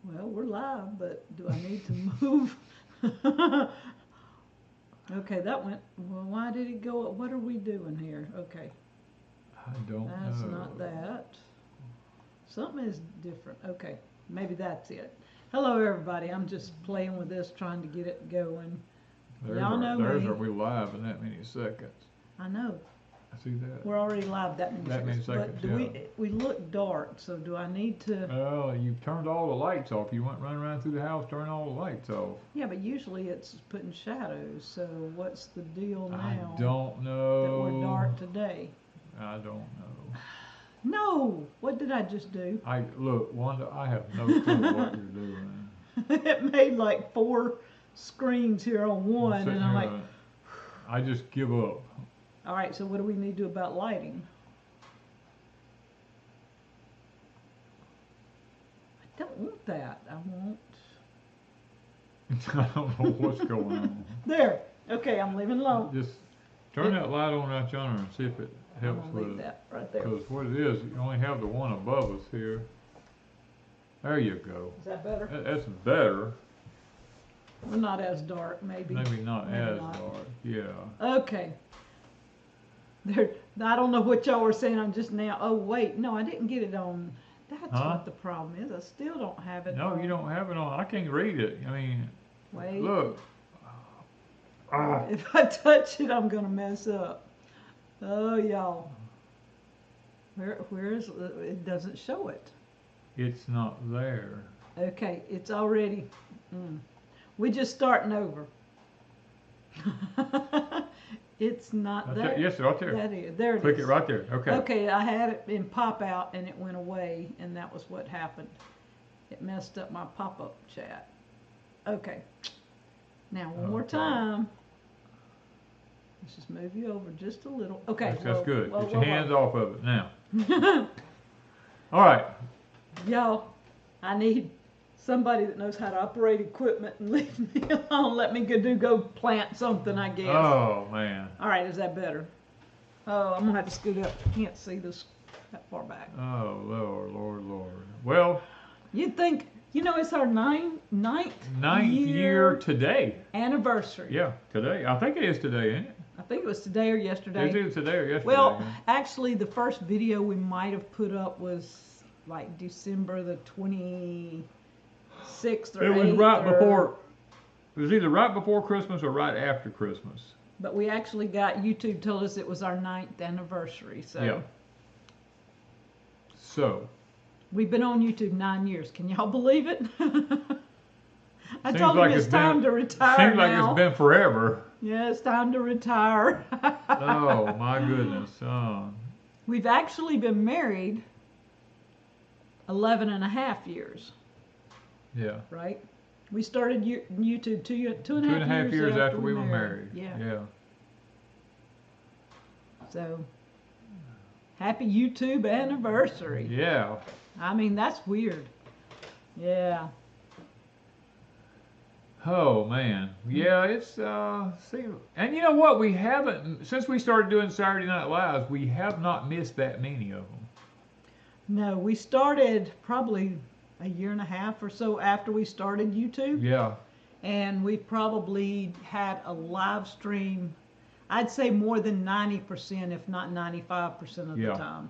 Well, we're live, but do I need to move? Okay, that went, well, why did it go, what are we doing here? Okay, I don't that's know. not that. Something is different. Okay, maybe that's it. Hello, everybody. I'm just playing with this, trying to get it going. Y'all know me. Are we live in that many seconds? I know. I see that. We're already live that many That many seconds. seconds, But do we look dark, so do I need to? Oh, you've turned all the lights off. You went running around through the house, turn all the lights off. Yeah, but usually it's putting shadows, so what's the deal now? I don't know. That we're dark today. I don't know. No! What did I just do? Look, Wanda, I have no clue what you're doing. It made like 4 screens here on one, and I'm like, I just give up. all right, so what do we need to do about lighting? I don't want that. I want... I don't know what's going on. There. Okay, I'm leaving it alone. Just turn that light on right yonder and see if it helps I'm with gonna leave it. that right there. Because what it is, you only have the one above us here. There you go. Is that better? That's better. Well, not as dark, maybe. Maybe not Maybe as not. dark. Yeah. Okay. There. I don't know what y'all were saying. I'm just now. Oh wait, no, I didn't get it on. That's what the problem is. I still don't have it. No, on. you don't have it on. I can't read it. I mean, Wait. look. If I touch it, I'm gonna mess up. Oh, y'all. Where is it? It doesn't show it. It's not there. Okay, it's already. We just starting over. It's not there. Yes, right there. That is. There it is. Click it right there. Okay. Okay, I had it in pop out and it went away, and that was what happened. It messed up my pop-up chat. Okay. Now one more time. Let's just move you over just a little. Okay. That's good. Get your hands off of it now. All right. Y'all, I need somebody that knows how to operate equipment and leave me alone. Let me go plant something, I guess. Oh, man. All right, is that better? Oh, I'm going to have to scoot up. I can't see this that far back. Oh, Lord. Well. You'd think, it's our ninth year today. Anniversary. Yeah, today. I think it is today, ain't it? I think it was today or yesterday. It's either today or yesterday. Well, actually, the first video we might have put up was like December the 26th or 8th. It was right before. It was either right before Christmas or right after Christmas. But we actually got YouTube told us it was our 9th anniversary. So. Yeah. So. We've been on YouTube 9 years. Can y'all believe it? I told him it's time to retire Seems like now. it's been forever. Yeah, it's time to retire. Oh, my goodness. We've actually been married 11 and a half years. Yeah. Right? We started YouTube two and a half years after we were married. Yeah. So, happy YouTube anniversary. Yeah. I mean, that's weird. Yeah. Oh, man. Yeah, it's, see, and you know what? We haven't, since we started doing Saturday Night Lives, we have not missed that many of them. No, we started probably a year and a half or so after we started YouTube. Yeah. And we probably had a live stream, I'd say more than 90%, if not 95% of the time.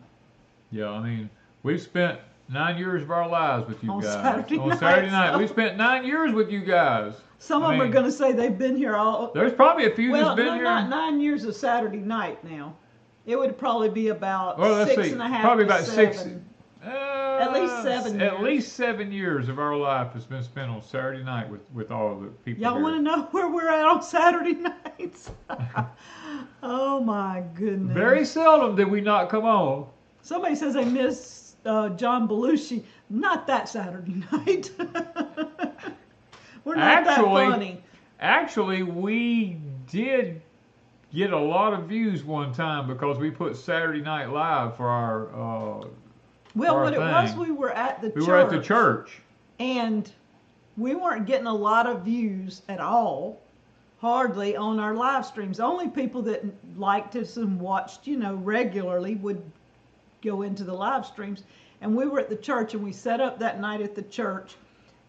Yeah, I mean, we've spent 9 years of our lives with you on guys. Saturday night. So. We spent 9 years with you guys. Some of them are going to say they've been here all... There's probably a few that's been here. Well, not 9 years of Saturday night now. It would probably be about six and a half probably to about 7. At least 7 years. At least 7 years of our life has been spent on Saturday night with all of the people. Y'all want to know where we're at on Saturday nights? Oh my goodness. Very seldom did we not come on. Somebody says they miss John Belushi. Not that Saturday night. We're not that funny. Actually, we did get a lot of views one time because we put Saturday Night Live for our well, what it was, we were at the church. We were at the church. And we weren't getting a lot of views at all, hardly, on our live streams. Only people that liked us and watched, regularly would go into the live streams. And we were at the church, and we set up that night at the church.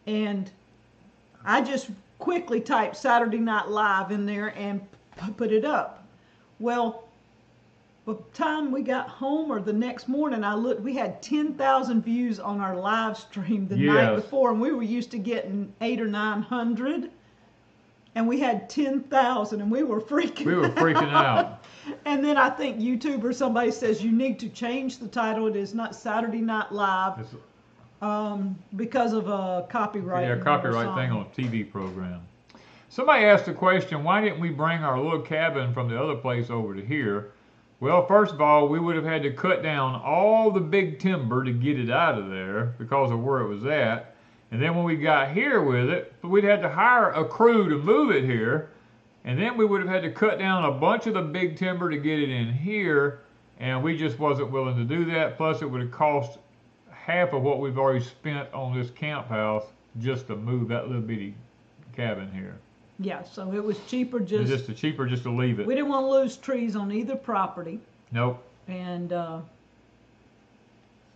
And I just quickly typed Saturday Night Live in there and put it up. Well, by the time we got home or the next morning, I looked, we had 10,000 views on our live stream the night before, and we were used to getting 800 or 900, and we had 10,000, and we were freaking out. And then I think YouTube or somebody says you need to change the title. It is not Saturday Night Live because of a copyright. Yeah, copyright thing on a TV program. Somebody asked the question, why didn't we bring our little cabin from the other place over to here? Well, first of all, we would have had to cut down all the big timber to get it out of there because of where it was at. And then when we got here with it, we'd had to hire a crew to move it here. And then we would have had to cut down a bunch of the big timber to get it in here. And we just wasn't willing to do that. Plus, it would have cost half of what we've already spent on this camp house just to move that little bitty cabin here. Yeah, so it was cheaper just to leave it. We didn't want to lose trees on either property. Nope. And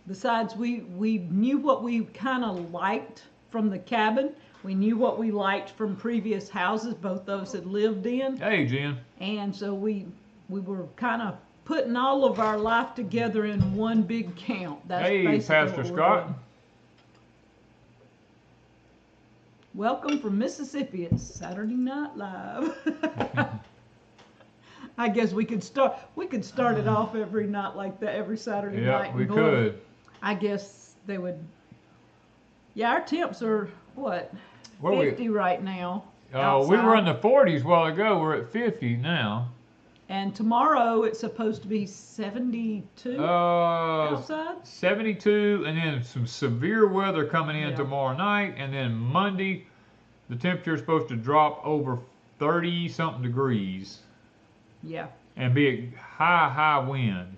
besides, we knew what we kind of liked from the cabin. We knew what we liked from previous houses both those had lived in. Hey, Jen. And so we were kind of putting all of our life together in one big camp. That's hey, Pastor Scott. Welcome from Mississippi. It's Saturday Night Live. I guess we could start it off every night like that, every Saturday night. Yeah, we could. I guess they would. Yeah, our temps are what? 50 right now. We were in the 40s a while ago. We're at 50 now. And tomorrow it's supposed to be 72 outside. 72, and then some severe weather coming in tomorrow night, and then Monday the temperature is supposed to drop over 30-something degrees. Yeah. And be a high wind.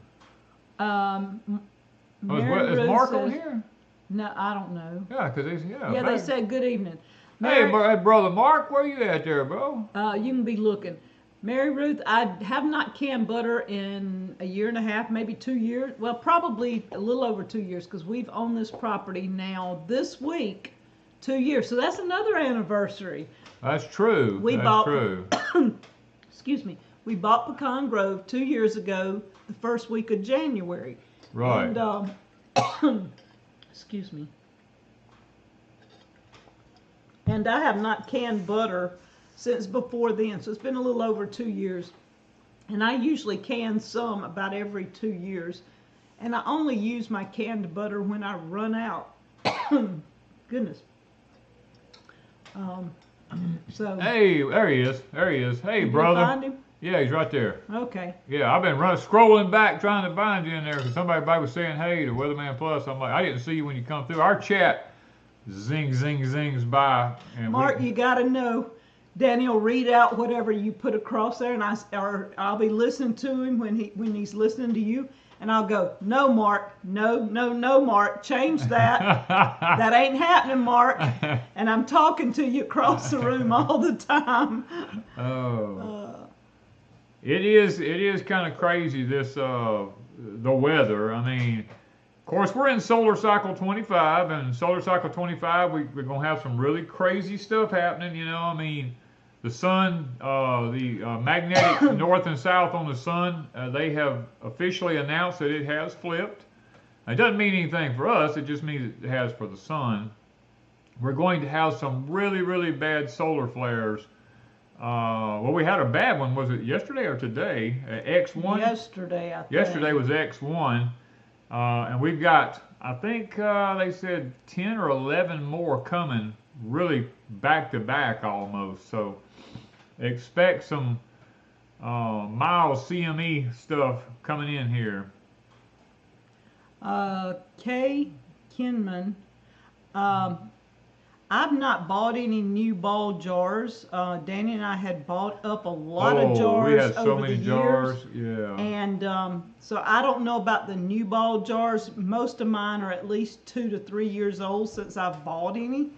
Is Mark on here? No, I don't know. Yeah, because yeah, they said good evening. Hey, brother Mark, where you at there, bro? You can be looking. Mary Ruth, I have not canned butter in a year and a half, maybe 2 years. Well, probably a little over 2 years because we've owned this property now this week 2 years. So that's another anniversary. That's true. True. Excuse me. We bought Pecan Grove 2 years ago, the first week of January. Right. And, excuse me. And I have not canned butter since before then, so it's been a little over 2 years. And I usually can some about every 2 years. And I only use my canned butter when I run out. Goodness. So. Hey, there he is. Hey, brother. You find him? Yeah, he's right there. Okay. Yeah, I've been scrolling back trying to find you in there because somebody was saying hey to Weatherman Plus. I'm like, I didn't see you when you come through. Our chat zings by. And Mark, you got to know. Danny will read out whatever you put across there, and I'll be listening to him when he's listening to you, and I'll go, no, Mark, no, Mark, change that. That ain't happening, Mark. And I'm talking to you across the room all the time. It is kind of crazy this the weather. I mean, of course we're in solar cycle 25, and solar cycle 25 we're gonna have some really crazy stuff happening. You know, I mean. The sun, the magnetic north and south on the sun, they have officially announced that it has flipped. It doesn't mean anything for us, it just means it has for the sun. We're going to have some really bad solar flares. Well, we had a bad one, was it yesterday or today? X1? Yesterday, I think. Yesterday was X1. And we've got, I think they said 10 or 11 more coming really back to back almost. So expect some mild CME stuff coming in here. Kay Kinman, I've not bought any new ball jars. Danny and I had bought up a lot of jars we had so over many the jars. years. Yeah. And so I don't know about the new ball jars. Most of mine are at least 2 to 3 years old since I've bought any.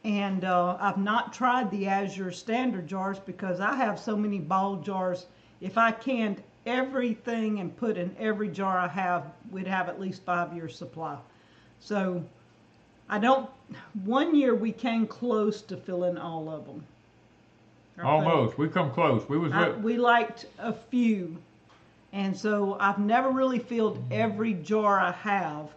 And I've not tried the Azure standard jars because I have so many ball jars. If I canned everything and put in every jar I have, we'd have at least 5 years supply. So I don't, one year we came close to filling all of them. Almost. We come close. We liked a few. And so I've never really filled every jar I have.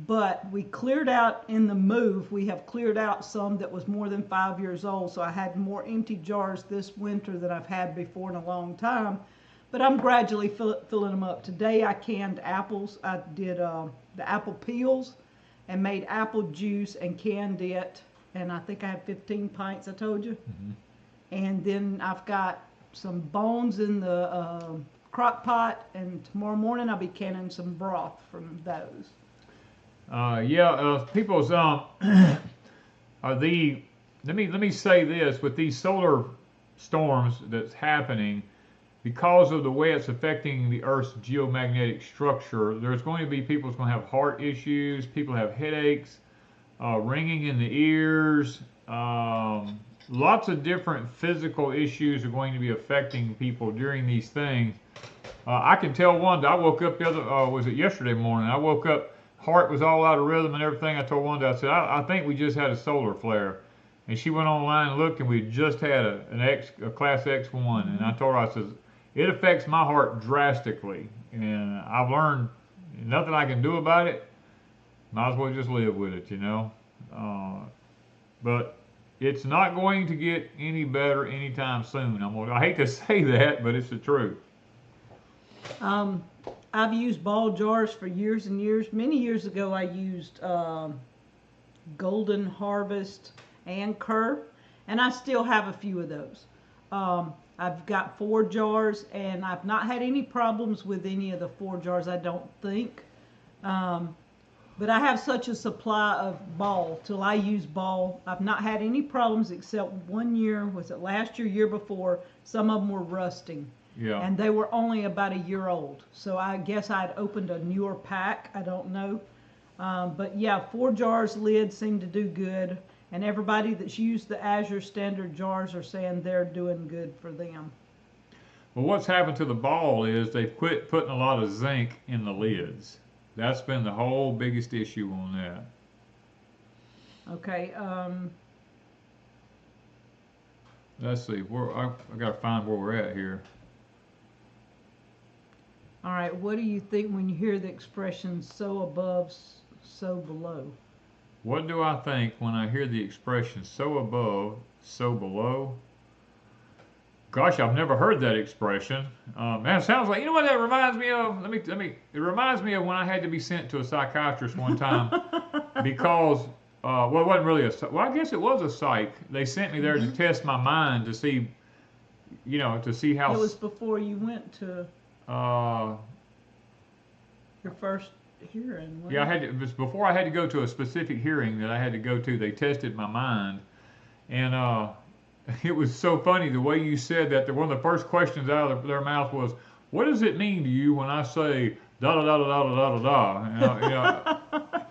But we cleared out in the move, we have cleared out some that was more than 5 years old. So I had more empty jars this winter than I've had before in a long time. But I'm gradually filling them up. Today I canned apples. I did the apple peels and made apple juice and canned it. And I think I had 15 pints, I told you. Mm-hmm. And then I've got some bones in the crock pot. And tomorrow morning I'll be canning some broth from those. People's are let me say this, with these solar storms that's happening, because of the way it's affecting the Earth's geomagnetic structure, there's going to be people's going to have heart issues, people have headaches, ringing in the ears, lots of different physical issues are going to be affecting people during these things. I can tell Wanda, I woke up was it yesterday morning? I woke up, heart was all out of rhythm and everything. I told Wanda, I said, I think we just had a solar flare. And she went online and looked, and we just had a Class X1. And I told her, I said, it affects my heart drastically. And I've learned nothing I can do about it. Might as well just live with it, you know. But it's not going to get any better anytime soon. I hate to say that, but it's the truth. I've used ball jars for years and years. Many years ago I used Golden Harvest and Kerr, and I still have a few of those. I've got 4 jars, and I've not had any problems with any of the 4 jars, I don't think. But I have such a supply of ball till I use ball. I've not had any problems except one year, was it last year, year before, some of them were rusting. Yeah. And they were only about a year old. So I guess I'd opened a newer pack. I don't know. But yeah, 4 jars lids seem to do good. And everybody that's used the Azure standard jars are saying they're doing good for them. Well, what's happened to the ball is they've quit putting a lot of zinc in the lids. That's been the whole biggest issue on that. Okay. Let's see. I got to find where we're at here. All right, what do you think when you hear the expression "so above, so below"? What do I think when I hear the expression "so above, so below"? Gosh, I've never heard that expression. Man, it sounds like, you know what that reminds me of? It reminds me of when I had to be sent to a psychiatrist one time because, well, it wasn't really well, I guess it was a psych. They sent me there to test my mind to see, to see how. It was before you went to your first hearing. Yeah, it was before I had to go to a specific hearing that I had to go to. They tested my mind, and it was so funny the way you said that. One of the first questions out of their mouth was, "What does it mean to you when I say da da da da da da da da?"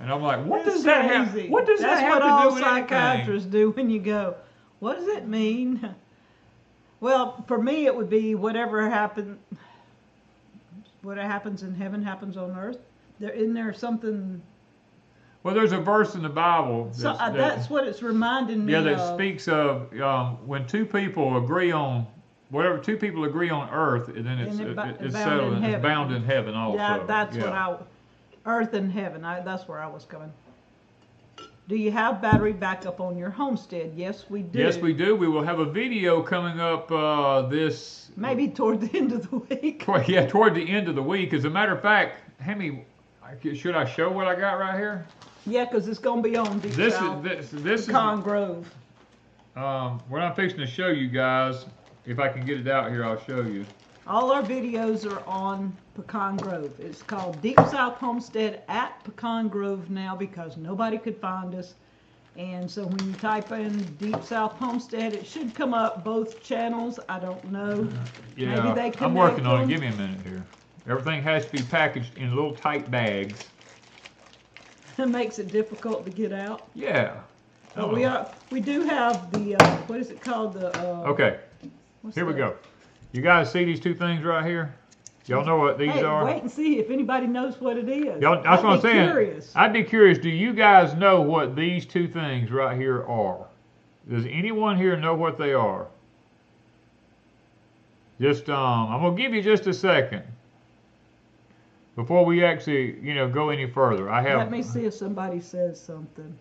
And I'm like, "What does that have? What does that have to do with anything?" That's what all psychiatrists do when you go, "What does it mean?" Well, for me, it would be whatever happens in heaven happens on earth. Isn't there something? Well, there's a verse in the Bible. That's what it's reminding me of. Yeah, that speaks of when two people agree on whatever two people agree on earth, and then it's settled and it's bound in heaven also. Yeah, that's what earth and heaven. That's where I was going. Do you have battery backup on your Homestead? Yes, we do. Yes, we do. We will have a video coming up this... Maybe toward the end of the week. Yeah, toward the end of the week. As a matter of fact, should I show what I got right here? Yeah, because it's going to be on Deepsouth, Pecan Grove. What I'm fixing to show you guys, if I can get it out here, I'll show you. All our videos are on Pecan Grove. It's called Deepsouth Homestead at Pecan Grove now because nobody could find us. And so when you type in Deepsouth Homestead, it should come up both channels. I don't know. Yeah, maybe they I'm working on it. Give me a minute here. Everything has to be packaged in little tight bags. It makes it difficult to get out. Yeah. But we do have the what is it called? Okay. Here we go. You guys see these two things right here? Y'all know what these Hey, are? wait and see if anybody knows what it is. Y'all, that's what I'm saying. Curious. I'd be curious. Do you guys know what these two things right here are? Does anyone here know what they are? Just I'm gonna give you just a second before we actually, go any further. Let me see if somebody says something.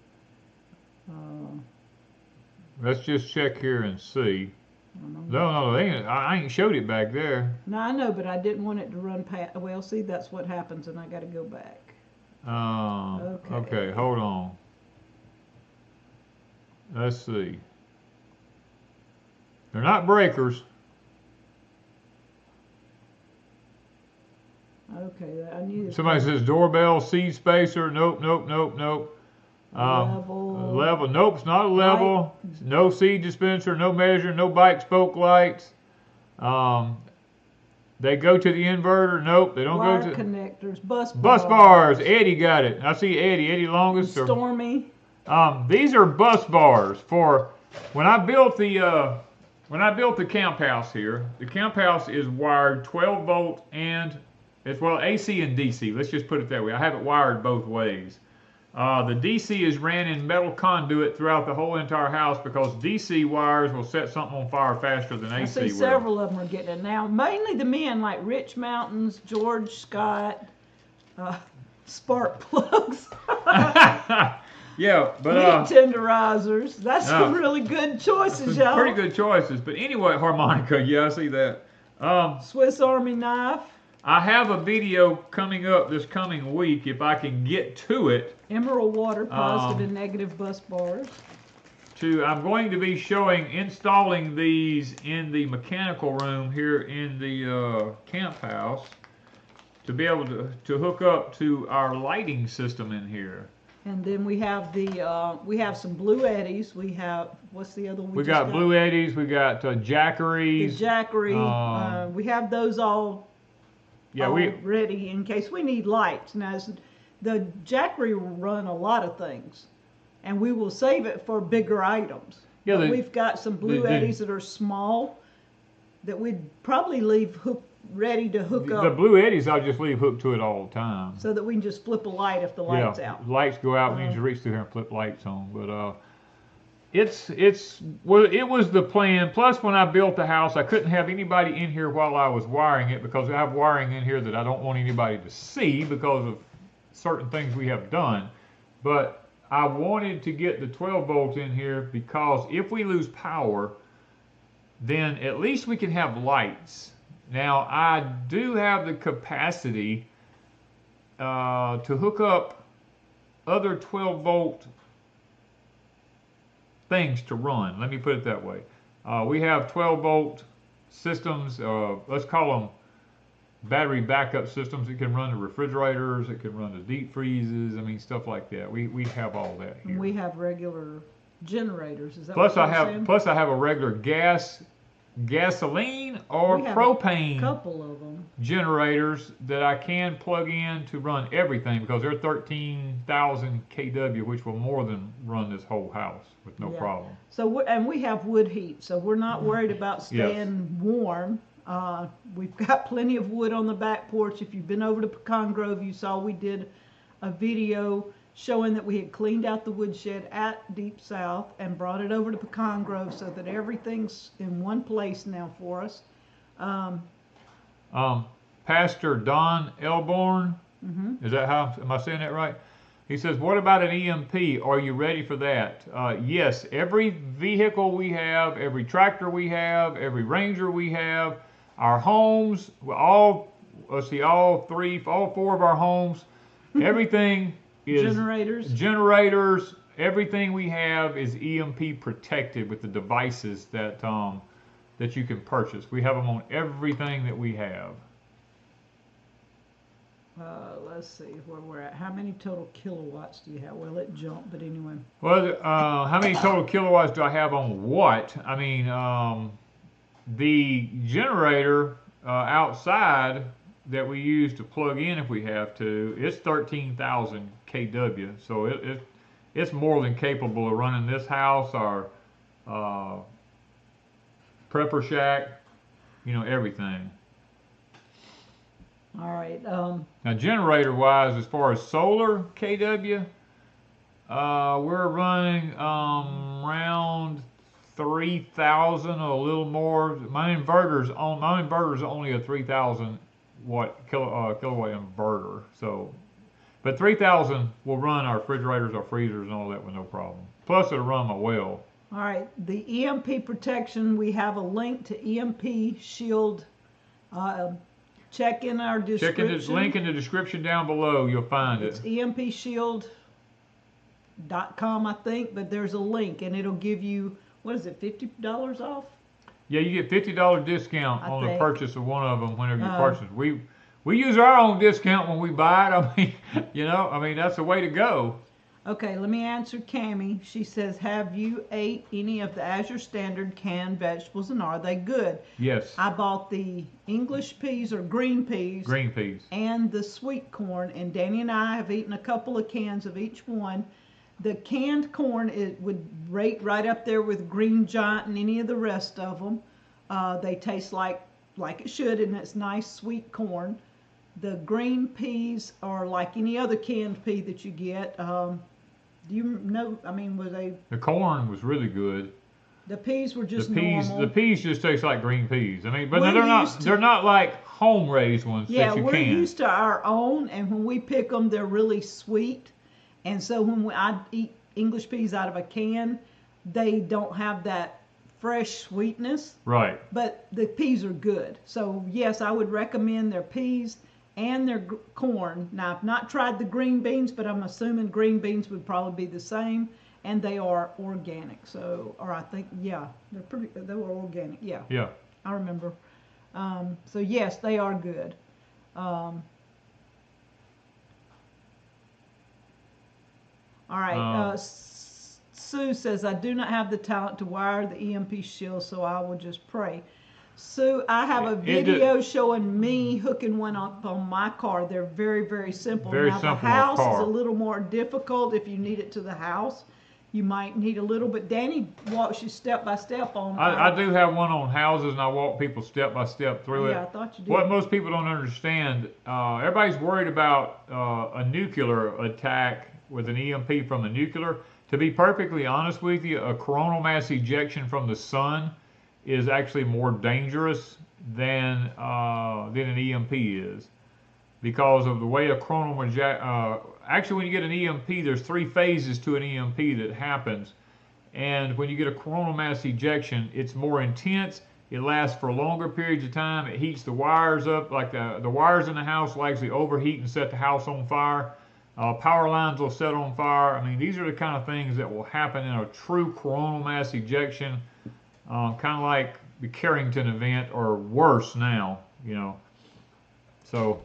Let's just check here and see. No, I ain't showed it back there. No, I know, but I didn't want it to run past. Well, see, that's what happens, and I got to go back. Okay, hold on. Let's see. They're not breakers. Okay, I knew. Somebody says doorbell, seed spacer. Nope. Level. Nope, it's not a level. Light. No seed dispenser, no measure, no bike spoke lights. They go to the inverter. Nope, they don't Wire go to connectors. Bus bars. Eddie got it. I see Eddie longest. Stormy. These are bus bars for when I built the camp house here. The camp house is wired 12 volt and as well AC and DC. Let's just put it that way. I have it wired both ways. The DC is ran in metal conduit throughout the whole entire house because DC wires will set something on fire faster than AC will. I see several of them are getting it now. Mainly the men like Rich Mountains, George Scott, spark plugs. Yeah, but meat tenderizers. That's some really good choices, y'all. Pretty good choices. But anyway, harmonica. Yeah, I see that. Swiss Army knife. I have a video coming up this coming week if I can get to it. Emerald water, positive and negative bus bars. I'm going to be installing these in the mechanical room here in the camp house to be able to hook up to our lighting system in here. And then we have we have some blue eddies. We have, what's the other one? We got blue eddies. We got jackeries. The jackery. We have those all ready in case we need lights. Now, the jackery will run a lot of things, and we will save it for bigger items. Yeah, we've got some blue eddies that are small that we'd probably leave ready to hook up. The blue eddies I'll just leave hooked to it all the time. So that we can just flip a light if the light's out. Lights go out, we need to reach through here and flip lights on. But it was the plan. Plus, when I built the house, I couldn't have anybody in here while I was wiring it because I have wiring in here that I don't want anybody to see because of certain things we have done. But I wanted to get the 12 volts in here because if we lose power, then at least we can have lights. Now, I do have the capacity to hook up other 12 volt things to run. Let me put it that way. We have 12 volt systems, let's call them battery backup systems. It can run the refrigerators, it can run the deep freezes, stuff like that. We have all that here. And we have regular generators. Is that plus I have a regular gasoline or propane couple of them generators that I can plug in to run everything because they're 13,000 kW, which will more than run this whole house with no problem. So and we have wood heat, so we're not worried about staying warm. We've got plenty of wood on the back porch. If you've been over to Pecan Grove, you saw we did a video showing that we had cleaned out the woodshed at Deepsouth and brought it over to Pecan Grove so that everything's in one place now for us. Pastor Don Elborn, is that how, am I saying that right? He says, what about an EMP? Are you ready for that? Yes, every vehicle we have, every tractor we have, every Ranger we have, our homes, all four of our homes, everything is generators. Everything we have is EMP protected with the devices that that you can purchase. We have them on everything that we have. Let's see where we're at. How many total kilowatts do you have? Well, it jumped, but anyway. Well, how many total kilowatts do I have on what? The generator outside that we use to plug in if we have to, it's 13,000 kW. So it's more than capable of running this house, our prepper shack, everything. All right. Now, generator-wise, as far as solar KW, we're running around 3,000 or a little more. My inverter's only a 3,000 kilowatt inverter. So, but 3,000 will run our refrigerators, our freezers, and all that with no problem. Plus, it'll run my well. All right. The EMP protection. We have a link to EMP Shield. Check in our description. Check the link in the description down below. You'll find It's it. EMPShield.com, I think, but there's a link and it'll give you, what is it, $50 off? Yeah, you get $50 discount on the purchase of one of them whenever you purchase. We use our own discount when we buy it. I mean, that's the way to go. Okay, let me answer Cammie. She says, have you ate any of the Azure Standard canned vegetables and are they good? Yes. I bought the English peas or green peas. Green peas. And the sweet corn, and Danny and I have eaten a couple of cans of each one. The canned corn, it would rate right up there with Green Giant and any of the rest of them. They taste like it should, and it's nice sweet corn. The green peas are like any other canned pea that you get. Do you know, were they? The corn was really good. The peas were just normal. The peas just taste like green peas. But they're not like home raised ones that you can. Yeah, we're used to our own, and when we pick them, they're really sweet. And so when I eat English peas out of a can, they don't have that fresh sweetness. Right. But the peas are good. So yes, I would recommend their peas and their corn. Now, I've not tried the green beans, but I'm assuming green beans would probably be the same, and they are organic. So, or I think, yeah, they were organic. Yeah. Yeah. I remember. So yes, they are good. All right. Sue says, I do not have the talent to wire the EMP shield, so I will just pray. Sue, I have a video showing me hooking one up on my car. They're very, very simple. Now, the house is a little more difficult if you need it to the house. You might need a little, but Danny walks you step by step on. I do have one on houses, and I walk people step by step through it. Yeah, I thought you did. What most people don't understand, everybody's worried about a nuclear attack with an EMP from a nuclear. To be perfectly honest with you, a coronal mass ejection from the sun is actually more dangerous than an EMP is, because of the way a coronal actually when you get an EMP, there's 3 phases to an EMP that happens, and when you get a coronal mass ejection, it's more intense. It lasts for longer periods of time. It heats the wires up, like the wires in the house will actually overheat and set the house on fire. Power lines will set on fire. These are the kind of things that will happen in a true coronal mass ejection. Kind of like the Carrington event, or worse now, So.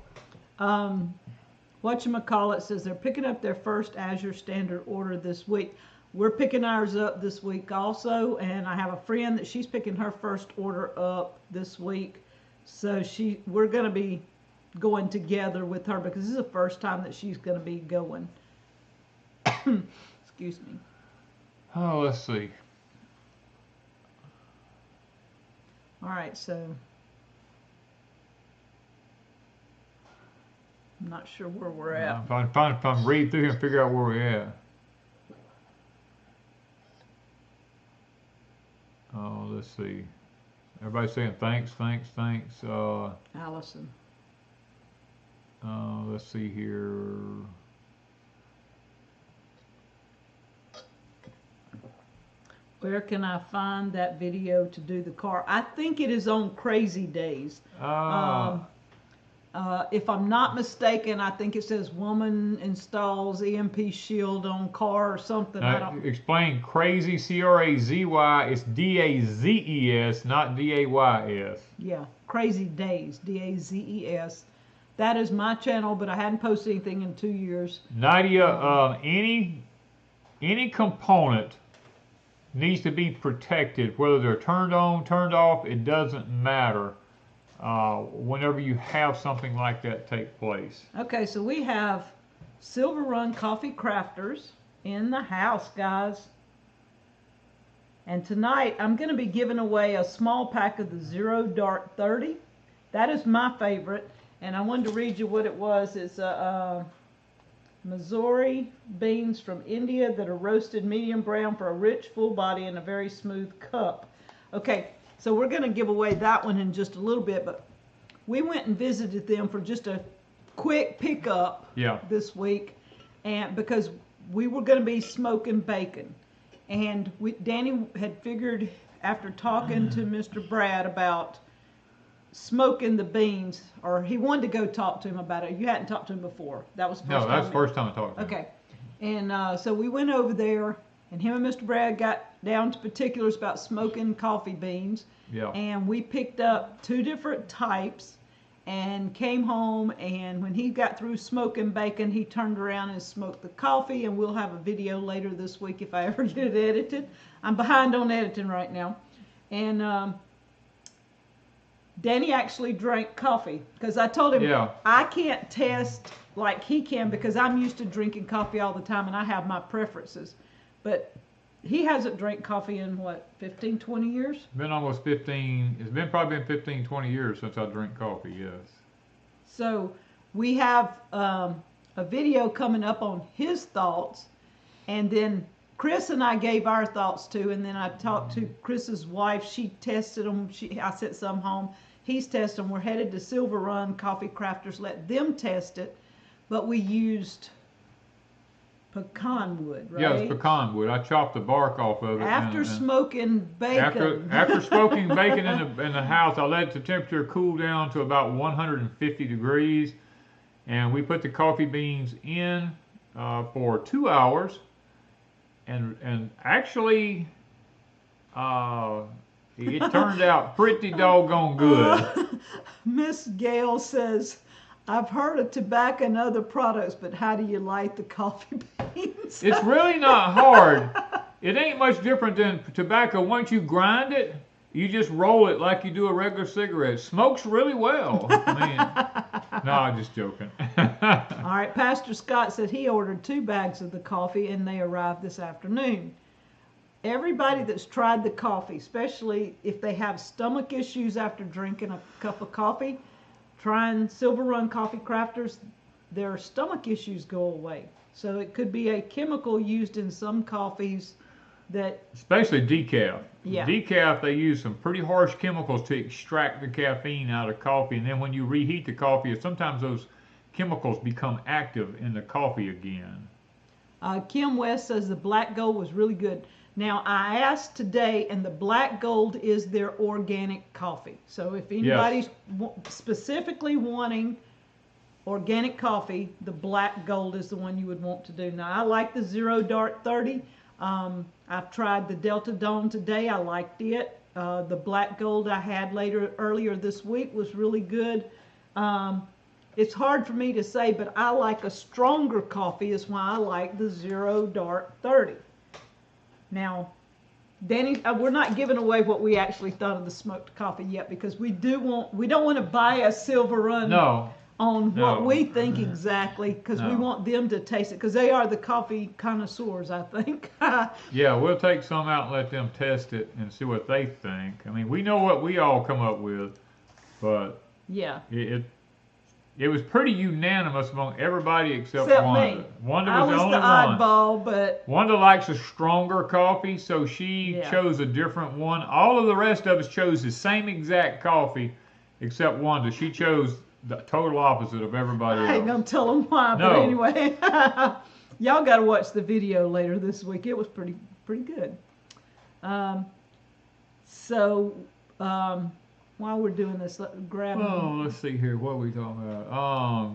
Whatchamacallit says they're picking up their first Azure Standard order this week. We're picking ours up this week also, and I have a friend that she's picking her first order up this week. So we're going to be going together with her because this is the first time that she's going to be going. Excuse me. Oh, let's see. All right, so I'm not sure where we're at. If I'm read through here and figure out where we're at. Oh, let's see. Everybody's saying thanks. Allison. Let's see here. Where can I find that video to do the car? I think it is on Crazy Days. If I'm not mistaken, I think it says woman installs EMP shield on car or something. Explain crazy, C-R-A-Z-Y. It's D-A-Z-E-S, not D-A-Y-S. Yeah, Crazy Days, D-A-Z-E-S. That is my channel, but I hadn't posted anything in 2 years. Nadia, any component needs to be protected, whether they're turned on, turned off, it doesn't matter. Whenever you have something like that take place. Okay, so we have Silver Run Coffee Crafters in the house, guys. And tonight I'm going to be giving away a small pack of the Zero Dark 30. That is my favorite. And I wanted to read you what it was. It's Missouri beans from India that are roasted medium brown for a rich, full body and a very smooth cup. Okay, so we're going to give away that one in just a little bit, but we went and visited them for just a quick pickup this week, and because we were going to be smoking bacon. And Danny had figured, after talking to Mr. Brad about smoking the beans, or he wanted to go talk to him about it. You hadn't talked to him before. That was the first time. No, that's the first time I talked to him. Okay. And so we went over there, and him and Mr. Brad got down to particulars about smoking coffee beans. Yeah. And we picked up 2 different types and came home, and when he got through smoking bacon, he turned around and smoked the coffee, and we'll have a video later this week if I ever get it edited. I'm behind on editing right now. And Danny actually drank coffee, because I told him I can't test like he can because I'm used to drinking coffee all the time and I have my preferences. But he hasn't drank coffee in what, 15, 20 years? Been almost 15, it's been probably been 15, 20 years since I drank coffee, yes. So we have a video coming up on his thoughts, and then Chris and I gave our thoughts too, and then I talked to Chris's wife. She tested them. I sent some home. He's tested them. We're headed to Silver Run Coffee Crafters, let them test it. But we used pecan wood, right? Yeah, it's pecan wood. I chopped the bark off of it. After smoking bacon. After smoking bacon in the house, I let the temperature cool down to about 150 degrees. And we put the coffee beans in for 2 hours. And actually, it turned out pretty doggone good. Miss Gail says, I've heard of tobacco and other products, but how do you light the coffee beans? It's really not hard. It ain't much different than tobacco. Once you grind it, you just roll it like you do a regular cigarette. Smokes really well. I mean, no, I'm just joking. All right, Pastor Scott said he ordered 2 bags of the coffee and they arrived this afternoon. Everybody that's tried the coffee, especially if they have stomach issues after drinking a cup of coffee, trying Silver Run Coffee Crafters, their stomach issues go away. So it could be a chemical used in some coffees that... Especially decaf. Yeah. Decaf, they use some pretty harsh chemicals to extract the caffeine out of coffee. And then when you reheat the coffee, sometimes those chemicals become active in the coffee again. Kim West says the black gold was really good. Now, I asked today, and the black gold is their organic coffee. So if anybody's specifically wanting organic coffee, the black gold is the one you would want to do. Now, I like the Zero Dark 30. I've tried the Delta Dawn today. I liked it. The black gold I had earlier this week was really good. It's hard for me to say, but I like a stronger coffee is why I like the Zero Dark 30. Now, Danny, we're not giving away what we actually thought of the smoked coffee yet, because we don't want to buy a Silver Run on what we think exactly, because we want them to taste it, because they are the coffee connoisseurs, I think. Yeah, we'll take some out and let them test it and see what they think. I mean, we know what we all come up with, but yeah, it was pretty unanimous among everybody except Wanda. Me. Wanda was the only oddball, but Wanda likes a stronger coffee, so she chose a different one. All of the rest of us chose the same exact coffee, except Wanda. She chose the total opposite of everybody else. I ain't gonna tell them why, but anyway, y'all got to watch the video later this week. It was pretty good. While we're doing this, grab. Oh, let's see here. What are we talking about?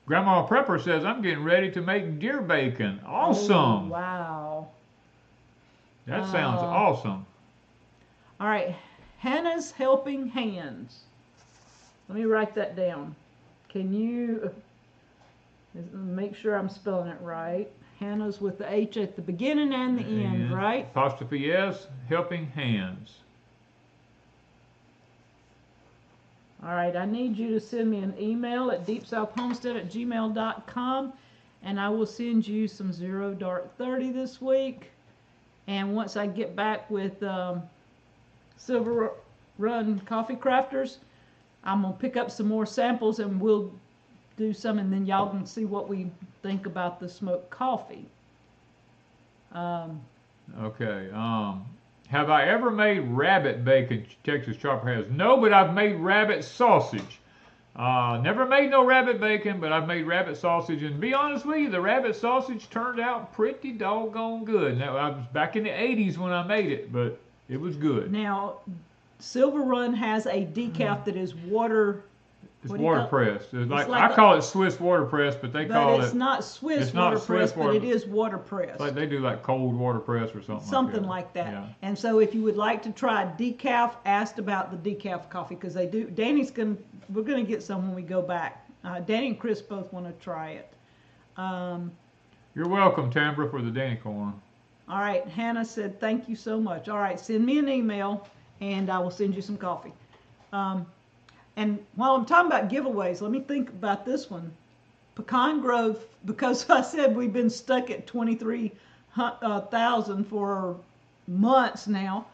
Grandma Prepper says, I'm getting ready to make deer bacon. Awesome. Oh, wow. That sounds awesome. All right. Hannah's Helping Hands. Let me write that down. Can you make sure I'm spelling it right? Hannah's with the H at the beginning and the end, right? Apostrophe S, Helping Hands. All right, I need you to send me an email at deepsouthhomestead@gmail.com, and I will send you some Zero Dark 30 this week. And once I get back with Silver Run Coffee Crafters, I'm gonna pick up some more samples and we'll do some, and then y'all can see what we think about the smoked coffee. Okay. Have I ever made rabbit bacon? Texas Chopper has. No, but I've made rabbit sausage. Never made no rabbit bacon, but I've made rabbit sausage. And to be honest with you, the rabbit sausage turned out pretty doggone good. Now, I was back in the 80s when I made it, but it was good. Now, Silver Run has a decaf that is water. It's waterpressed. It's like like I call it Swiss waterpress, but they call it. But it's not Swiss waterpress, but it is waterpress. Like they do like cold waterpress or something. Something like that. Yeah. And so if you would like to try decaf, asked about the decaf coffee because they do. We're gonna get some when we go back. Danny and Chris both want to try it. You're welcome, Tambra, for the Danny corn. All right, Hannah said thank you so much. All right, send me an email and I will send you some coffee. And while I'm talking about giveaways, let me think about this one. Pecan Grove, because I said we've been stuck at 23,000 for months now.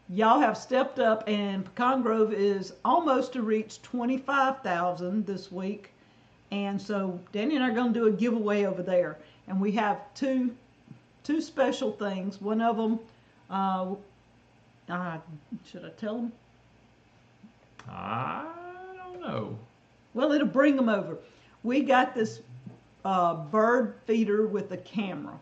Y'all have stepped up, and Pecan Grove is almost to reach 25,000 this week. And so Danny and I are going to do a giveaway over there. And we have two special things. One of them, should I tell them? I don't know. Well, it'll bring them over. We got this bird feeder with a camera.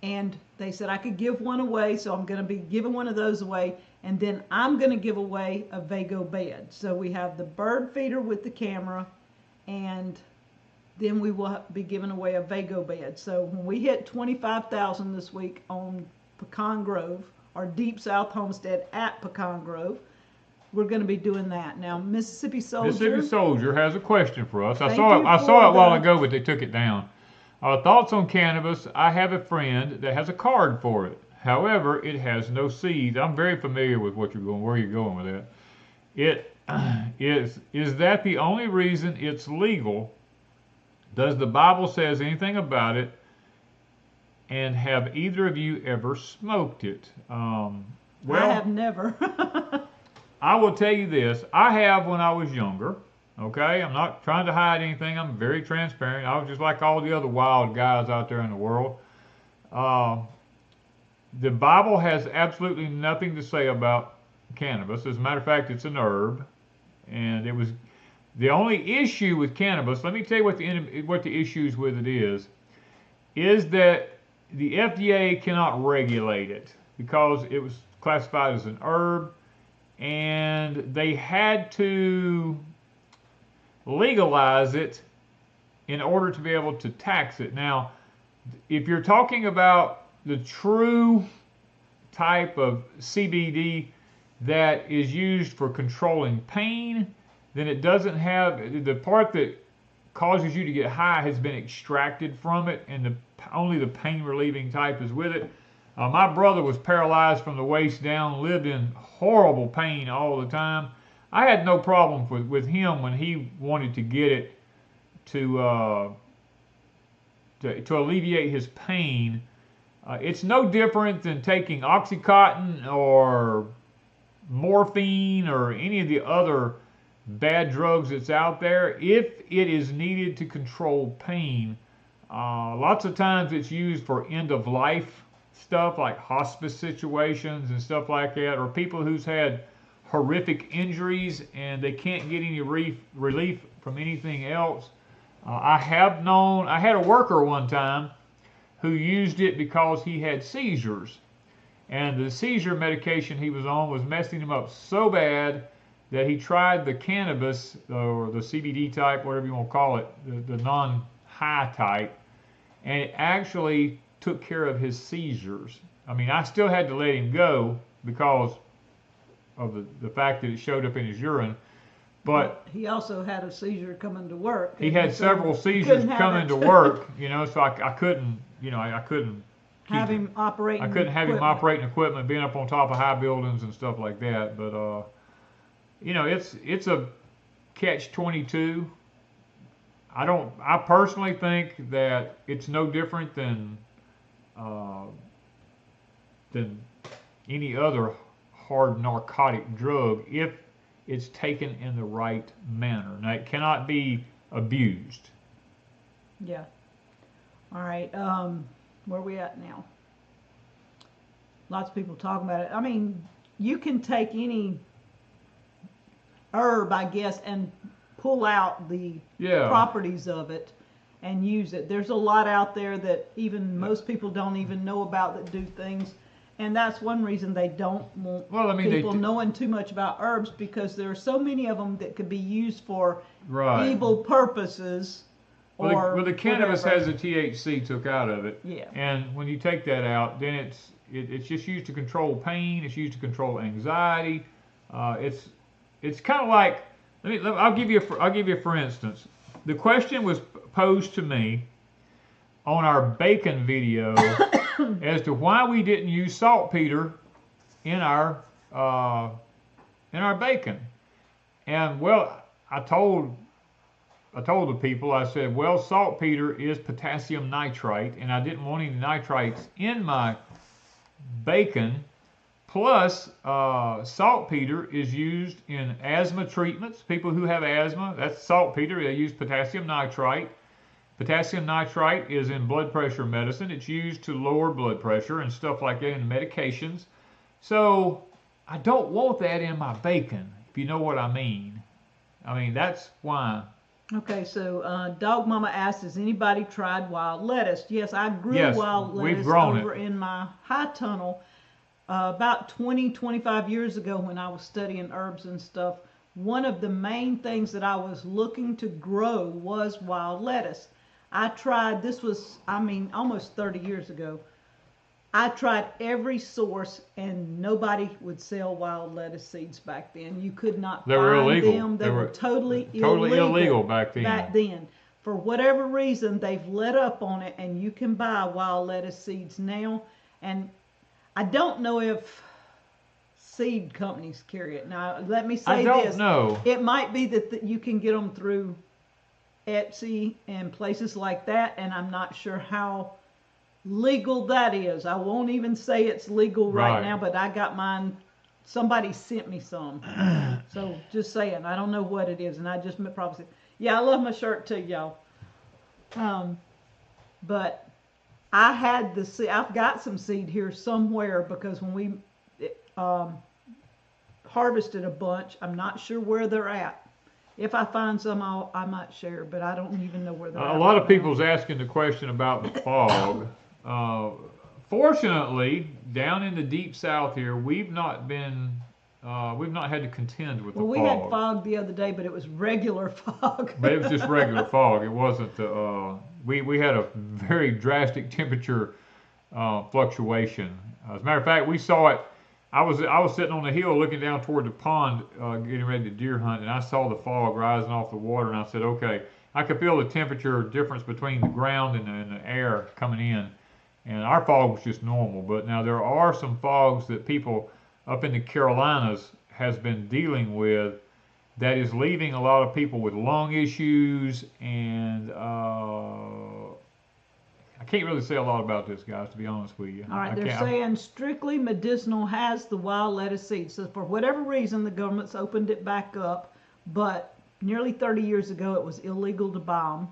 And they said I could give one away, so I'm going to be giving one of those away. And then I'm going to give away a Vago bed. So we have the bird feeder with the camera, and then we will be giving away a Vago bed. So when we hit 25,000 this week on Pecan Grove, or Deepsouth Homestead at Pecan Grove, we're going to be doing that. Now, Mississippi Soldier has a question for us. I saw it a while ago, but they took it down. Thoughts on cannabis? I have a friend that has a card for it. However, it has no seeds. I'm very familiar with where you're going with that. It is that the only reason it's legal? Does the Bible says anything about it? And have either of you ever smoked it? I have never. I will tell you this. I have when I was younger. Okay? I'm not trying to hide anything. I'm very transparent. I was just like all the other wild guys out there in the world. The Bible has absolutely nothing to say about cannabis. As a matter of fact, it's an herb. And it was the only issue with cannabis. Let me tell you what the issues with it is that the FDA cannot regulate it because it was classified as an herb, and they had to legalize it in order to be able to tax it. Now, if you're talking about the true type of CBD that is used for controlling pain, then it doesn't have the part that causes you to get high has been extracted from it, and only the pain relieving type is with it. My brother was paralyzed from the waist down, lived in horrible pain all the time. I had no problem with him when he wanted to get it to alleviate his pain. It's no different than taking Oxycontin or morphine or any of the other bad drugs that's out there. If it is needed to control pain, lots of times it's used for end-of-life stuff like hospice situations and stuff like that, or people who's had horrific injuries and they can't get any relief from anything else. I had a worker one time who used it because he had seizures, and the seizure medication he was on was messing him up so bad that he tried the cannabis or the CBD type, whatever you want to call it, the non-high type, and it actually took care of his seizures. I mean, I still had to let him go because of the fact that it showed up in his urine, but he also had a seizure coming to work. He had several seizures coming to work, so I couldn't, have him operating. I couldn't have him operating equipment, being up on top of high buildings and stuff like that. But it's a catch-22. I personally think that it's no different than any other hard narcotic drug. If it's taken in the right manner. Now, it cannot be abused. Yeah. All right. Where are we at now? Lots of people talking about it. I mean, you can take any herb, I guess, and pull out the properties of it and use it. There's a lot out there that even most people don't even know about that do things. And that's one reason they don't want people knowing too much about herbs, because there are so many of them that could be used for evil purposes. Well, the cannabis has the THC took out of it. Yeah. And when you take that out, then it's just used to control pain. It's used to control anxiety. It's kind of like, I'll give you for instance. The question was posed to me on our bacon video as to why we didn't use saltpeter in our bacon. And well, I told the people, I said, well, saltpeter is potassium nitrite, and I didn't want any nitrites in my bacon. Plus, saltpeter is used in asthma treatments. People who have asthma, that's saltpeter. They use potassium nitrite. Potassium nitrite is in blood pressure medicine. It's used to lower blood pressure and stuff like that in medications. So I don't want that in my bacon, if you know what I mean. I mean, that's why. Okay, so Dog Mama asked, has anybody tried wild lettuce? Yes, I grew wild lettuce over in my high tunnel about 25 years ago when I was studying herbs and stuff. One of the main things that I was looking to grow was wild lettuce. I tried, this was, almost 30 years ago. I tried every source and nobody would sell wild lettuce seeds back then. You could not find them. They were totally illegal back then. For whatever reason, they've let up on it and you can buy wild lettuce seeds now. And I don't know if seed companies carry it. Now, let me say this. I don't know. It might be that you can get them through Etsy and places like that, and I'm not sure how legal that is. I won't even say it's legal right now, but I got mine. Somebody sent me some. So just saying, I don't know what it is, and I just probably said, yeah, I love my shirt too, y'all. But I had the seed. I've got some seed here somewhere because when we harvested a bunch, I'm not sure where they're at. If I find some, I might share, but I don't even know where they're at. A lot of people's asking the question about the fog. Fortunately, down in the deep south here, we've not had to contend with the fog. Well, we had fog the other day, but it was regular fog. But it was just regular fog. It wasn't we had a very drastic temperature fluctuation. As a matter of fact, we saw it. I was sitting on the hill looking down toward the pond, getting ready to deer hunt, and I saw the fog rising off the water, and I said, okay, I could feel the temperature difference between the ground and the air coming in, and our fog was just normal. But now there are some fogs that people up in the Carolinas has been dealing with that is leaving a lot of people with lung issues, and I can't really say a lot about this, guys, to be honest with you. All right, they're saying strictly medicinal has the wild lettuce seeds. So for whatever reason, the government's opened it back up, but nearly 30 years ago, it was illegal to buy them.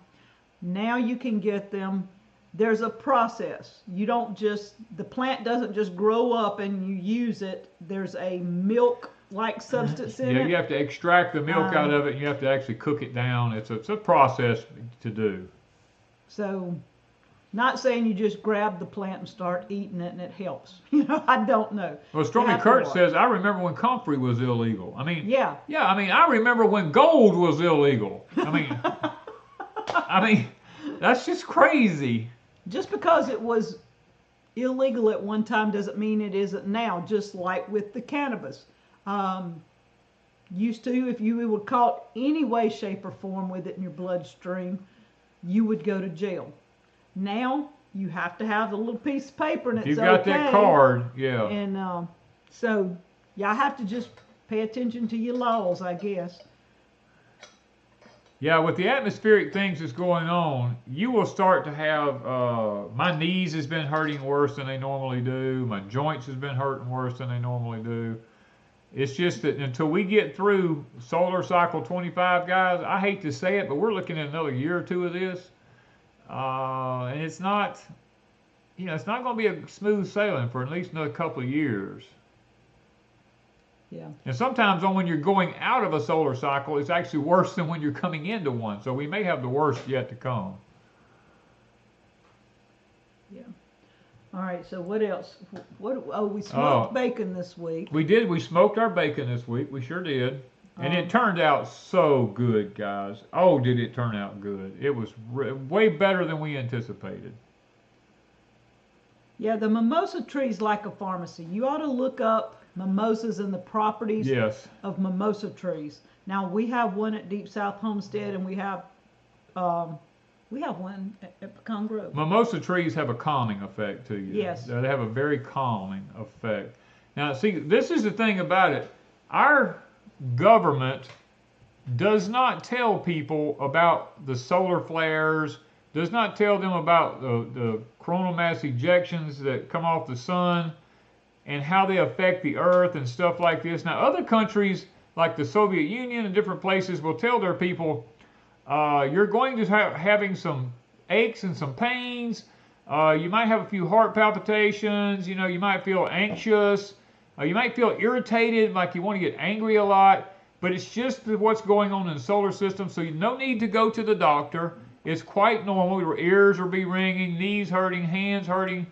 Now you can get them. There's a process. The plant doesn't just grow up and you use it. There's a milk-like substance in it. Yeah, you have to extract the milk out of it, and you have to actually cook it down. It's a process to do. So, not saying you just grab the plant and start eating it and it helps. I don't know. Well, Stormy Kurt says, I remember when comfrey was illegal. Yeah, I remember when gold was illegal. That's just crazy. Just because it was illegal at one time doesn't mean it isn't now, just like with the cannabis. Used to, if you were caught any way, shape, or form with it in your bloodstream, you would go to jail. Now, you have to have a little piece of paper and it's okay. You've got that card, yeah. And so, y'all have to just pay attention to your laws, I guess. Yeah, with the atmospheric things that's going on, you will start to have, my knees has been hurting worse than they normally do. My joints has been hurting worse than they normally do. It's just that until we get through solar cycle 25, guys, I hate to say it, but we're looking at another year or two of this. And it's not, it's not going to be a smooth sailing for at least another couple of years. Yeah. And sometimes when you're going out of a solar cycle, it's actually worse than when you're coming into one. So we may have the worst yet to come. Yeah. All right, so what else? We smoked bacon this week. We did. We smoked our bacon this week. We sure did. And it turned out so good, guys. Oh, did it turn out good. It was way better than we anticipated. Yeah, the mimosa tree's like a pharmacy. You ought to look up mimosas and the properties of mimosa trees. Now, we have one at Deepsouth Homestead, and we have one at Pecan Grove. Mimosa trees have a calming effect to you. Yes. They have a very calming effect. Now, see, this is the thing about it. Our government does not tell people about the solar flares, does not tell them about the coronal mass ejections that come off the sun and how they affect the earth and stuff like this. Now, other countries like the Soviet Union and different places will tell their people, you're going to having some aches and some pains. You might have a few heart palpitations. You might feel anxious. You might feel irritated, like you want to get angry a lot. But it's just what's going on in the solar system. So no need to go to the doctor. It's quite normal. Your ears will be ringing, knees hurting, hands hurting,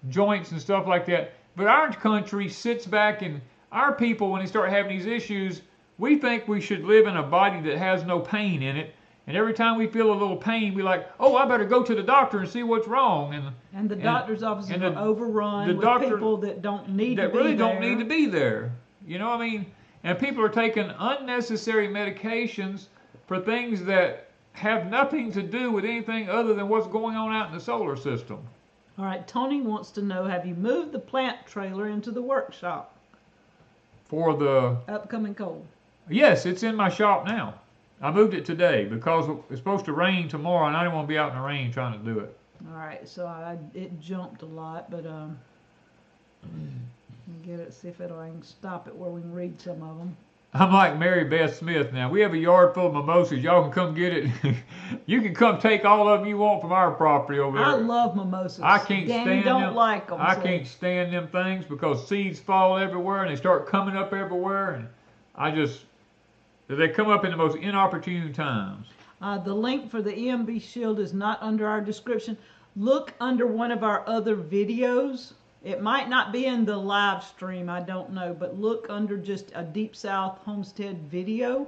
joints and stuff like that. But our country sits back, and our people, when they start having these issues, we think we should live in a body that has no pain in it. And every time we feel a little pain, we're like, oh, I better go to the doctor and see what's wrong. And the doctor's offices are overrun with people that don't need to be there. That really don't need to be there. You know what I mean? And people are taking unnecessary medications for things that have nothing to do with anything other than what's going on out in the solar system. All right, Tony wants to know, have you moved the plant trailer into the workshop? For the upcoming cold. Yes, it's in my shop now. I moved it today because it's supposed to rain tomorrow, and I didn't want to be out in the rain trying to do it. All right, so it jumped a lot, but let me get it, see if I can stop it where we can read some of them. I'm like Mary Beth Smith now. We have a yard full of mimosas. Y'all can come get it. You can come take all of them you want from our property over there. I love mimosas. I can't Danny stand don't them. like them. I can't stand them things because seeds fall everywhere and they start coming up everywhere, and they come up in the most inopportune times. The link for the EMB shield is not under our description. Look under one of our other videos. It might not be in the live stream, I don't know, but look under just a Deepsouth Homestead video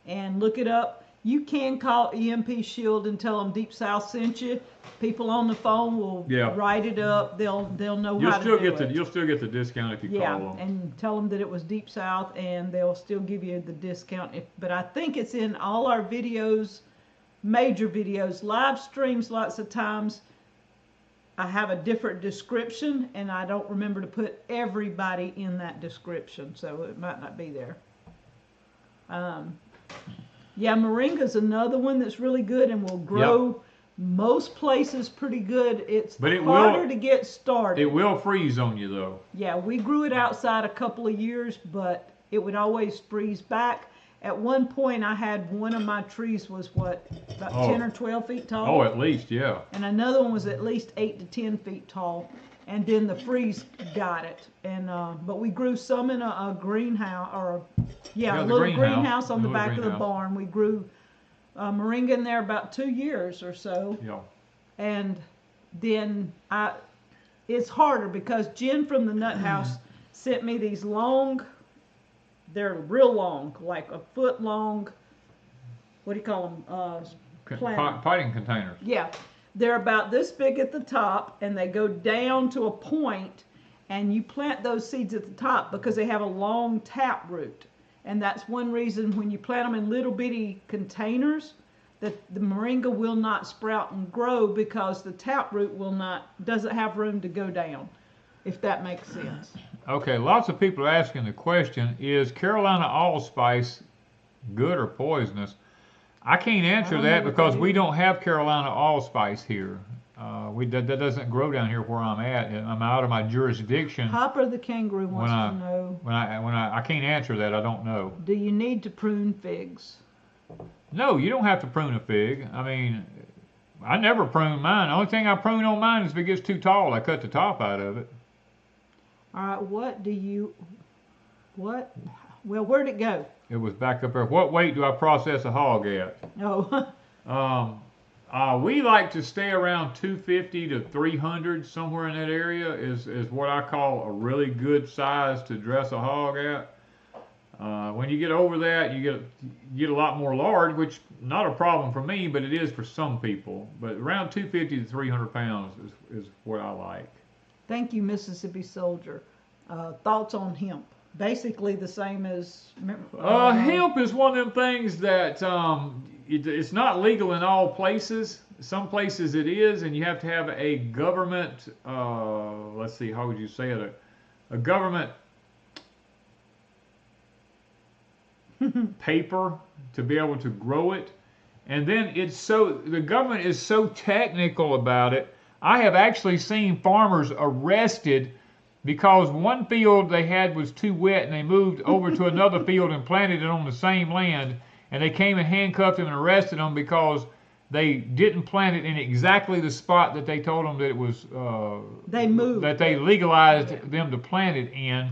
and look it up. You can call EMP Shield and tell them Deepsouth sent you. People on the phone will write it up. They'll know how to do it. You'll still get the discount if you call them. Yeah, and tell them that it was Deepsouth, and they'll still give you the discount. But I think it's in all our videos, major videos, live streams. Lots of times I have a different description, and I don't remember to put everybody in that description, so it might not be there. Yeah, moringa's another one that's really good and will grow most places pretty good. It's harder to get started. It will freeze on you, though. Yeah, we grew it outside a couple of years, but it would always freeze back. At one point, I had one of my trees was about 10 or 12 feet tall. Oh, at least, yeah. And another one was at least 8 to 10 feet tall. And then the freeze got it. And but we grew some in a greenhouse, or a little greenhouse on the back of the barn. We grew moringa in there about 2 years or so. Yeah. And then it's harder because Jen from the Nut House sent me these long. They're real long, like a foot long. What do you call them? Potting containers. Yeah. They're about this big at the top, and they go down to a point, and you plant those seeds at the top because they have a long tap root. And that's one reason when you plant them in little bitty containers, that the moringa will not sprout and grow because the tap root doesn't have room to go down, if that makes sense. Okay, lots of people are asking the question, is Carolina allspice good or poisonous? I can't answer that because we don't have Carolina allspice here. that doesn't grow down here where I'm at. I'm out of my jurisdiction. Hopper the kangaroo wants to know. I can't answer that. I don't know. Do you need to prune figs? No, you don't have to prune a fig. I mean, I never prune mine. The only thing I prune on mine is if it gets too tall. I cut the top out of it. All right. Well, where'd it go? It was back up there. What weight do I process a hog at? Oh. We like to stay around 250 to 300, somewhere in that area is what I call a really good size to dress a hog at. When you get over that, you get a lot more lard, which not a problem for me, but it is for some people. But around 250 to 300 pounds is what I like. Thank you, Mississippi Soldier. Thoughts on hemp? Basically the same as... hemp is one of them things that it's not legal in all places. Some places it is, and you have to have a government, let's see, how would you say it? A government paper to be able to grow it. And then the government is so technical about it. I have actually seen farmers arrested because one field they had was too wet and they moved over to another field and planted it on the same land, and they came and handcuffed them and arrested them because they didn't plant it in exactly the spot that they told them that it was they moved that they legalized them to plant it in,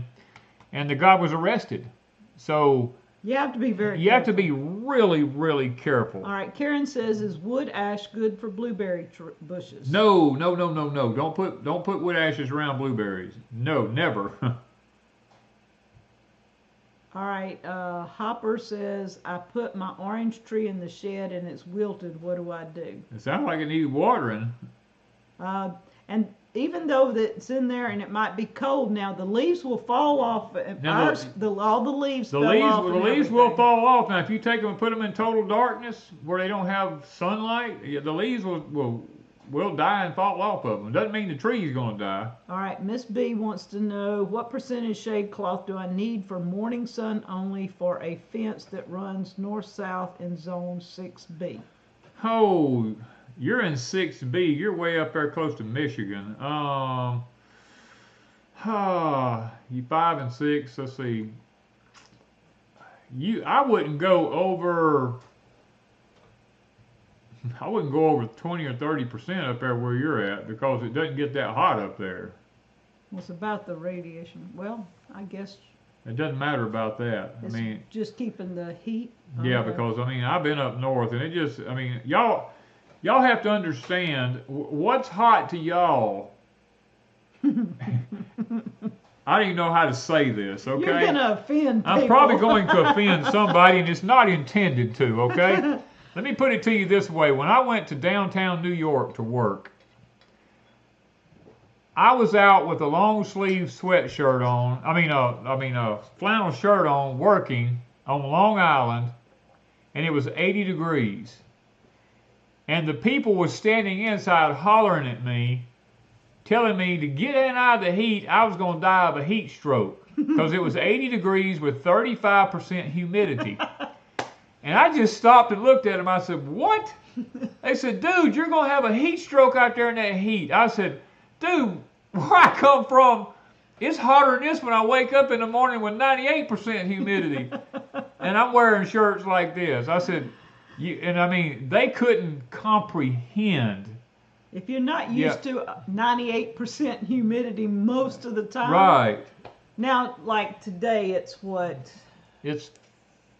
and the guy was arrested. So you have to be you have to be really, really careful. All right, Karen says, is wood ash good for blueberry bushes? No. Don't put wood ashes around blueberries. No, never. All right, Hopper says, I put my orange tree in the shed and it's wilted. What do I do? It sounds like it needs watering. And even though it's in there and it might be cold now, the leaves will fall off. All the leaves fell off. The leaves will fall off. Now, if you take them and put them in total darkness where they don't have sunlight, the leaves will die and fall off of them. Doesn't mean the tree's going to die. All right, Miss B wants to know, what percentage shade cloth do I need for morning sun only for a fence that runs north-south in zone 6B? Oh, you're in 6B. You're way up there close to Michigan. You 5 and 6. Let's see. I wouldn't go over 20 or 30% up there where you're at, because it doesn't get that hot up there. Well, it's about the radiation. Well, I guess it doesn't matter about that. It's just keeping the heat. Yeah, because I've been up north, and it just, y'all have to understand what's hot to y'all. I don't even know how to say this, okay? You're going to offend people. I'm probably going to offend somebody, and it's not intended to, okay? Let me put it to you this way. When I went to downtown New York to work, I was out with a long sleeve sweatshirt on, a flannel shirt on, working on Long Island, and it was 80 degrees. And the people were standing inside hollering at me, telling me to get in out of the heat. I was going to die of a heat stroke because it was 80 degrees with 35% humidity. And I just stopped and looked at them. I said, what? They said, dude, you're going to have a heat stroke out there in that heat. I said, dude, where I come from, it's hotter than this when I wake up in the morning with 98% humidity. And I'm wearing shirts like this. I said, they couldn't comprehend. If you're not used to 98% humidity most of the time. Right. Now, like today, it's what? It's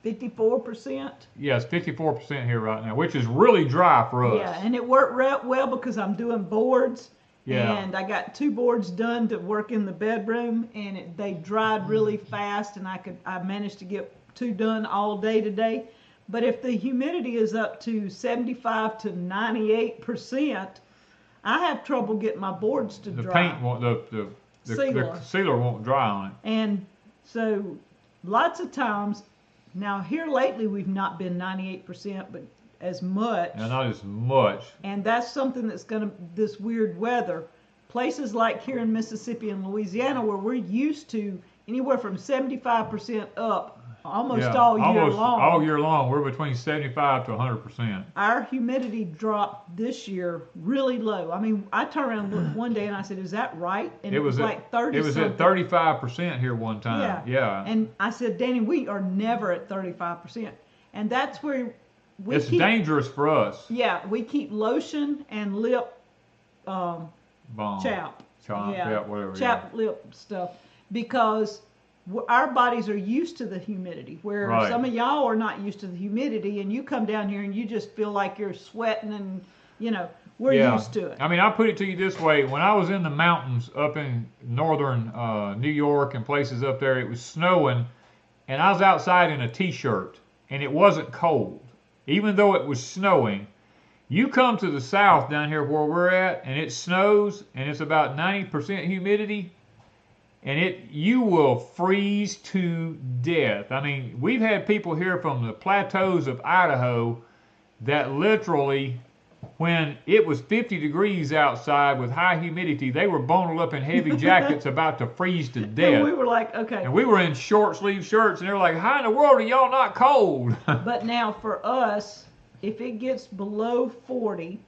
54%? Yes, 54% here right now, which is really dry for us. Yeah, and it worked well because I'm doing boards. Yeah. And I got 2 boards done to work in the bedroom, and they dried really fast, and I managed to get 2 done all day today. But if the humidity is up to 75 to 98%, I have trouble getting my boards to dry. The paint won't, the sealer won't dry on it. And so lots of times, now here lately we've not been 98%, but as much. Yeah, not as much. And that's something that's this weird weather. Places like here in Mississippi and Louisiana, where we're used to anywhere from 75% up almost all year long. All year long, we're between 75 to 100%. Our humidity dropped this year really low. I mean, I turned around and looked one day and I said, "Is that right?" And it was like 30. It was at 35% here one time. Yeah. Yeah. And I said, "Danny, we are never at 35%," and that's where it's dangerous for us. Yeah, we keep lotion and lip Balm. chap. Yeah, whatever. Chap lip stuff, because our bodies are used to the humidity, where some of y'all are not used to the humidity, and you come down here and you just feel like you're sweating, and we're used to it. I mean, I put it to you this way: when I was in the mountains up in northern New York and places up there, it was snowing, and I was outside in a t-shirt, and it wasn't cold, even though it was snowing. You come to the south down here where we're at, and it snows, and it's about 90% humidity, and you will freeze to death. I mean, we've had people here from the plateaus of Idaho that literally, when it was 50 degrees outside with high humidity, they were bundled up in heavy jackets about to freeze to death. And we were like, okay. And we were in short sleeve shirts, and they were like, how in the world are y'all not cold? But now for us, if it gets below 40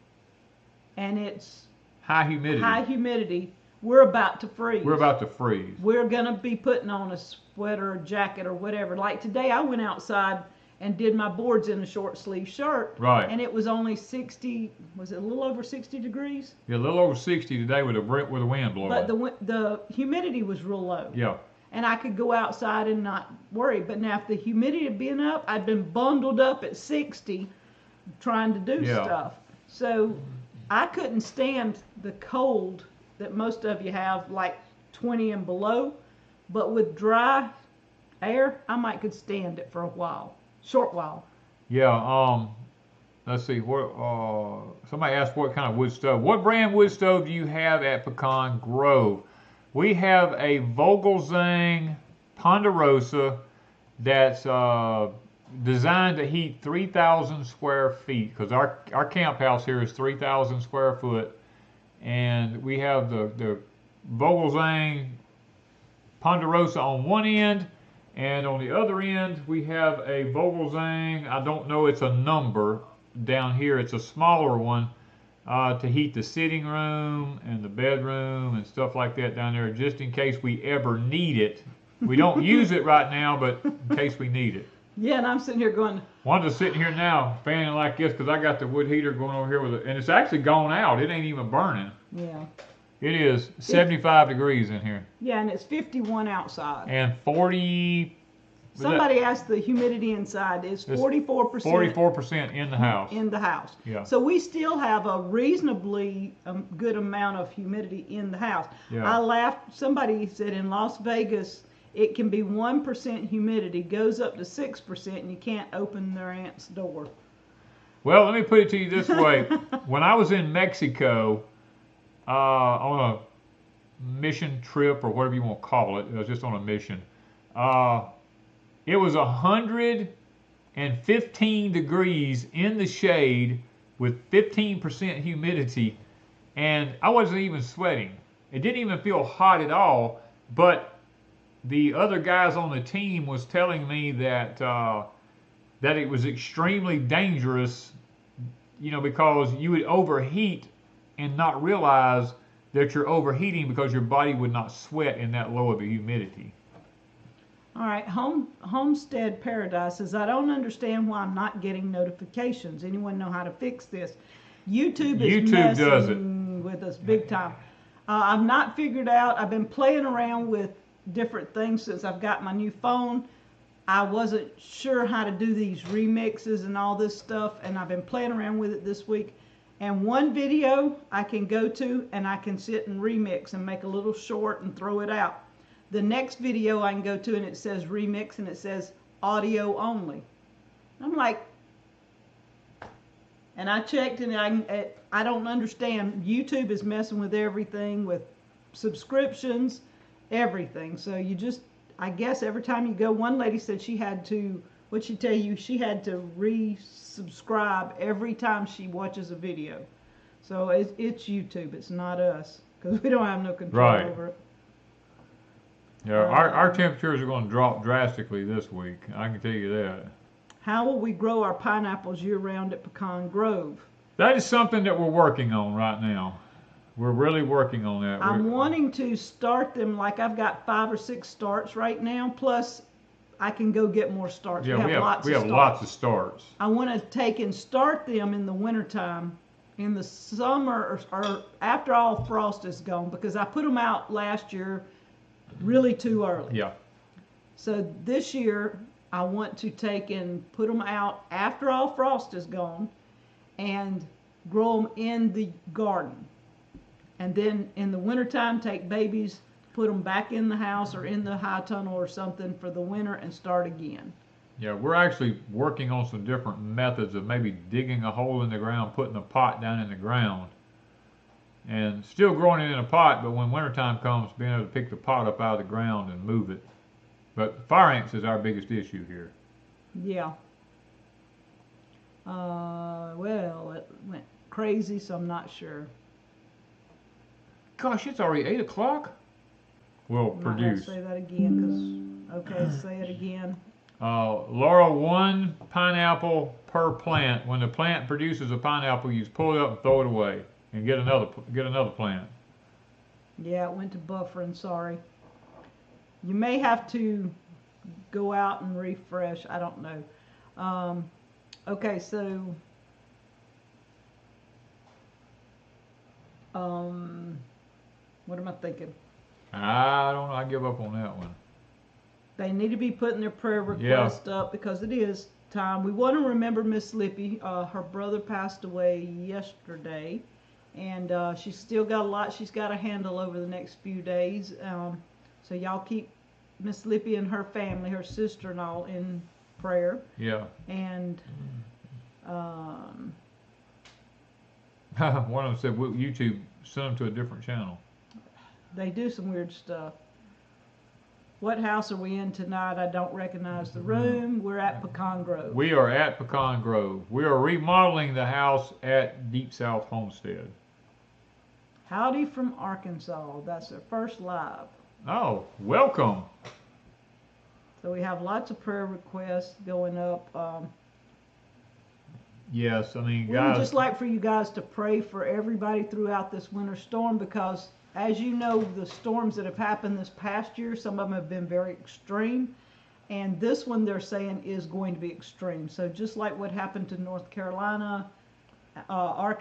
and it's high humidity, we're about to freeze. We're about to freeze. We're going to be putting on a sweater or jacket or whatever. Like today, I went outside and did my boards in a short sleeve shirt. Right. And it was only 60, was it a little over 60 degrees? Yeah, a little over 60 today with the wind blowing. But the humidity was real low. Yeah. And I could go outside and not worry. But now if the humidity had been up, I'd been bundled up at 60 trying to do stuff. So I couldn't stand the cold that most of you have, like 20 and below. But with dry air, I could stand it for a while, short while. Yeah. Let's see. Somebody asked what kind of wood stove. What brand wood stove do you have at Pecan Grove? We have a Vogelzang Ponderosa that's designed to heat 3,000 square feet, because our camp house here is 3,000 square foot, and we have the Vogelzang Ponderosa on one end, and on the other end we have a Vogelzang, I don't know, it's a number down here, it's a smaller one, to heat the sitting room and the bedroom and stuff like that down there, just in case we ever need it. We don't use it right now, but in case we need it. Yeah, and I'm sitting here going... Wanda's sitting here now, fanning like this, because I got the wood heater going over here with it, and it's actually gone out. It ain't even burning. Yeah. It is 75 degrees in here. Yeah, and it's 51 outside. And 40... Somebody asked the humidity inside is 44%. 44% in the house. In the house. Yeah. So we still have a reasonably good amount of humidity in the house. Yeah. I laughed. Somebody said in Las Vegas it can be 1% humidity, goes up to 6%, and you can't open their aunt's door. Well, let me put it to you this way. When I was in Mexico on a mission trip, or whatever you want to call it, I was just on a mission, it was 115 degrees in the shade with 15% humidity, and I wasn't even sweating. It didn't even feel hot at all, but the other guys on the team was telling me that that it was extremely dangerous, because you would overheat and not realize that you're overheating because your body would not sweat in that low of a humidity. All right, Homestead Paradise says, I don't understand why I'm not getting notifications. Anyone know how to fix this? YouTube is messing with us big time. I've not figured out. I've been playing around with different things since I've got my new phone. I wasn't sure how to do these remixes and all this stuff, and I've been playing around with it this week. And one video I can go to and I can sit and remix and make a little short and throw it out. The next video I can go to and it says remix and it says audio only. I'm like, and I checked and I don't understand. YouTube is messing with everything, with subscriptions, everything. So you just, I guess every time you go, one lady said she had to, what'd she tell you? She had to resubscribe every time she watches a video. So it's YouTube, it's not us, because we don't have no control over it. Yeah, our temperatures are going to drop drastically this week. I can tell you that. How will we grow our pineapples year-round at Pecan Grove? That is something that we're working on right now. We're really working on that. I'm wanting to start them, like I've got 5 or 6 starts right now, plus I can go get more starts. Yeah, we have lots of starts. I want to take and start them in the wintertime. In the summer or after all frost is gone, because I put them out last year really too early. Yeah. So this year I want to take and put them out after all frost is gone and grow them in the garden. And then in the wintertime take babies, put them back in the house or in the high tunnel or something for the winter and start again. Yeah, we're actually working on some different methods of maybe digging a hole in the ground, putting a pot down in the ground, and still growing it in a pot, but when wintertime comes, being able to pick the pot up out of the ground and move it. But fire ants is our biggest issue here. Yeah. Well, it went crazy, so I'm not sure. Gosh, it's already 8 o'clock? We'll produce. Say that again, okay, say it again. Laura, 1 pineapple per plant. When the plant produces a pineapple, you just pull it up and throw it away, and get another plant. Yeah, it went to buffering. Sorry. You may have to go out and refresh. I don't know. Okay, so what am I thinking? I don't know. I give up on that one. They need to be putting their prayer request up because it is time. We want to remember Miss Lippy. Her brother passed away yesterday, and she's still got a lot she's got to handle over the next few days. So y'all keep Miss Lippy and her family, her sister and all, in prayer. Yeah. And one of them said, YouTube, send them to a different channel. They do some weird stuff. What house are we in tonight? I don't recognize the room. We're at Pecan Grove. We are at Pecan Grove. We are remodeling the house at Deepsouth Homestead. Howdy from Arkansas. That's their first live. Oh, welcome. So we have lots of prayer requests going up. Yes, I mean, we guys. would just like for you guys to pray for everybody throughout this winter storm, because as you know, the storms that have happened this past year, some of them have been very extreme, and this one they're saying is going to be extreme. So just like what happened to North Carolina, North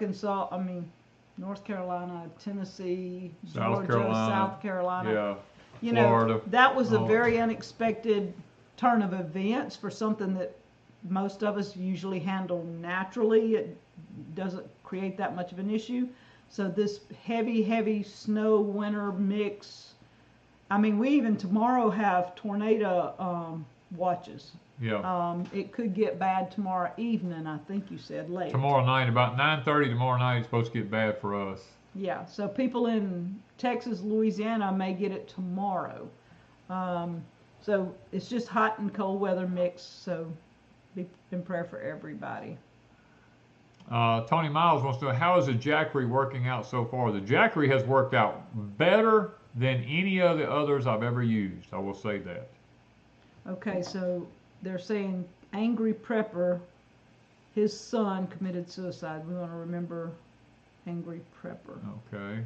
Carolina, Tennessee, Georgia, South Carolina. Yeah. You Florida. know, that was a very unexpected turn of events for something that most of us usually handle naturally. It doesn't create that much of an issue. So this heavy snow winter mix. I mean, we even tomorrow have tornado watches. Yeah. It could get bad tomorrow evening, I think you said late. Tomorrow night, about 9:30 tomorrow night, it's supposed to get bad for us. Yeah, so people in Texas, Louisiana may get it tomorrow. So it's just hot and cold weather mix, so be in prayer for everybody. Tony Miles wants to know, how is the Jackery working out so far? The Jackery has worked out better than any of the others I've ever used. I will say that. Okay, so they're saying Angry Prepper, his son committed suicide. We want to remember Angry Prepper. Okay.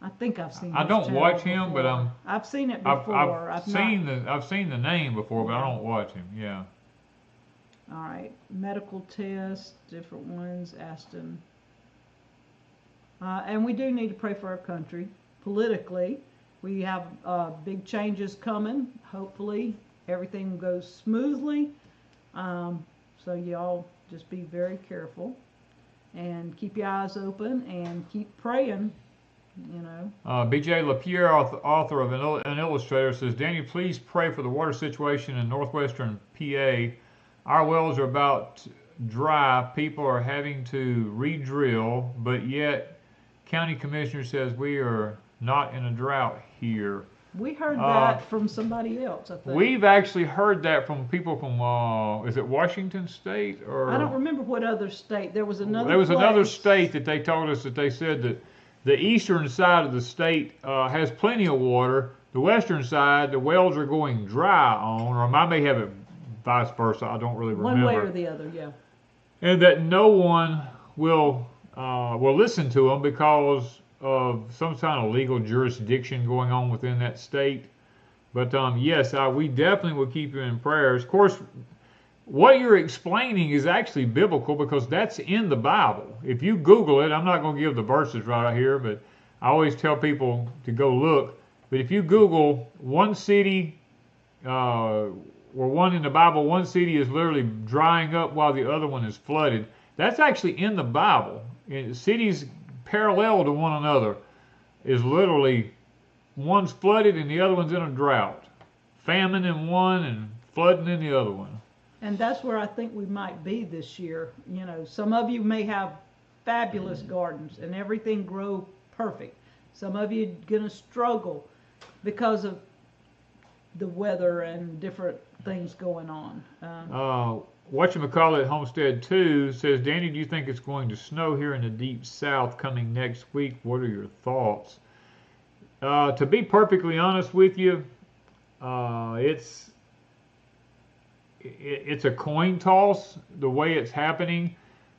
I think I've seen. I don't watch him, but I've seen it before. I've seen the name before, but I don't watch him. Yeah. All right, medical tests, different ones, Aston. And we do need to pray for our country. Politically, we have big changes coming. Hopefully, everything goes smoothly. So y'all just be very careful and keep your eyes open and keep praying. You know. B.J. LaPierre, author of an illustrator, says, Daniel, please pray for the water situation in northwestern PA. Our wells are about dry. People are having to re-drill, but yet county commissioner says we are not in a drought here. We heard that from somebody else, I think. We've actually heard that from people from, is it Washington State? Or I don't remember what other state. There was another another state that they told us that they said that the eastern side of the state has plenty of water. the western side, the wells are going dry on, or I may have it vice versa. I don't really remember. One way or the other, yeah. And that no one will listen to them because of some kind of legal jurisdiction going on within that state. But yes, we definitely will keep you in prayers. Of course, what you're explaining is actually biblical because that's in the Bible. If you Google it, I'm not going to give the verses right here, but I always tell people to go look. But if you Google one city, or one in the Bible, one city is literally drying up while the other one is flooded. That's actually in the Bible. Cities parallel to one another is literally one's flooded and the other one's in a drought. Famine in one and flooding in the other one. And that's where I think we might be this year. You know, some of you may have fabulous gardens and everything grow perfect. Some of you are going to struggle because of the weather and different things going on. Whatchamacallit Homestead 2 says, Danny, do you think it's going to snow here in the Deep South coming next week? What are your thoughts? To be perfectly honest with you, it's a coin toss the way it's happening.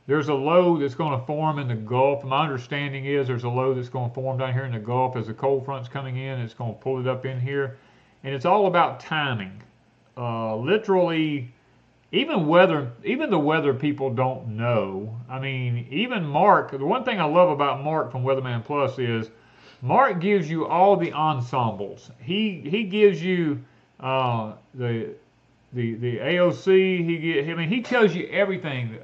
There's a low that's going to form in the Gulf. My understanding is there's a low that's going to form down here in the Gulf as the cold front's coming in. It's going to pull it up in here. And it's all about timing. Literally, even the weather people don't know. I mean, even Mark, the one thing I love about Mark from Weatherman Plus is Mark gives you all the ensembles. He gives you the AOC. He tells you everything.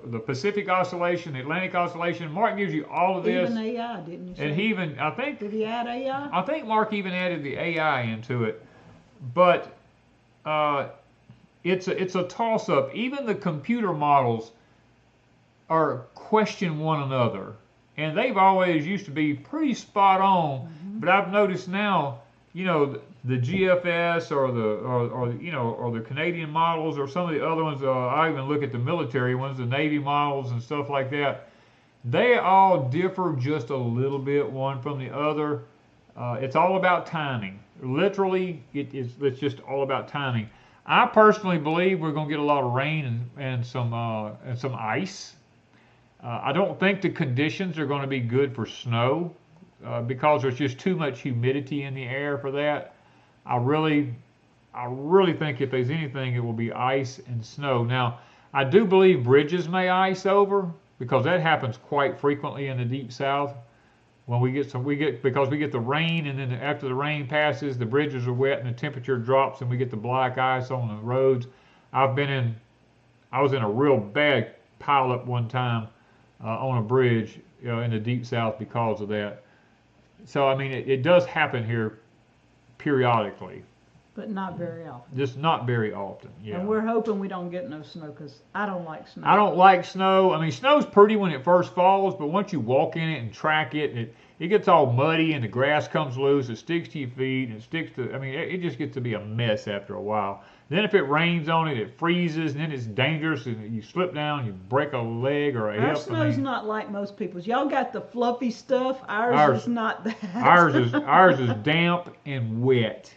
The Pacific Oscillation, the Atlantic Oscillation. Mark gives you all of this. Even AI, didn't you say? And he even, I think, did he add AI? I think Mark even added the AI into it. But it's a toss-up. Even the computer models question one another, and they've always used to be pretty spot on. Mm-hmm. But I've noticed now, you know, the GFS or the Canadian models or some of the other ones. I even look at the military ones, the Navy models and stuff like that. They all differ just a little bit one from the other. It's all about timing. Literally, it's just all about timing. I personally believe we're going to get a lot of rain and some ice. I don't think the conditions are going to be good for snow because there's just too much humidity in the air for that. I really think if there's anything, it will be ice and snow. Now, I do believe bridges may ice over because that happens quite frequently in the Deep South. When we get the rain, and then after the rain passes, the bridges are wet and the temperature drops, and we get the black ice on the roads. I was in a real bad pileup one time on a bridge in the Deep South because of that. So I mean, it does happen here periodically. But not very often. Just not very often, yeah. And we're hoping we don't get no snow because I don't like snow. I don't like snow. I mean, snow's pretty when it first falls, but once you walk in it and track it, it gets all muddy and the grass comes loose. It sticks to your feet and it just gets to be a mess after a while. Then if it rains on it, it freezes, and then it's dangerous, and you slip down, you break a leg or a hip. Our snow's not like most people's. Y'all got the fluffy stuff. Ours is not that. Ours is damp and wet.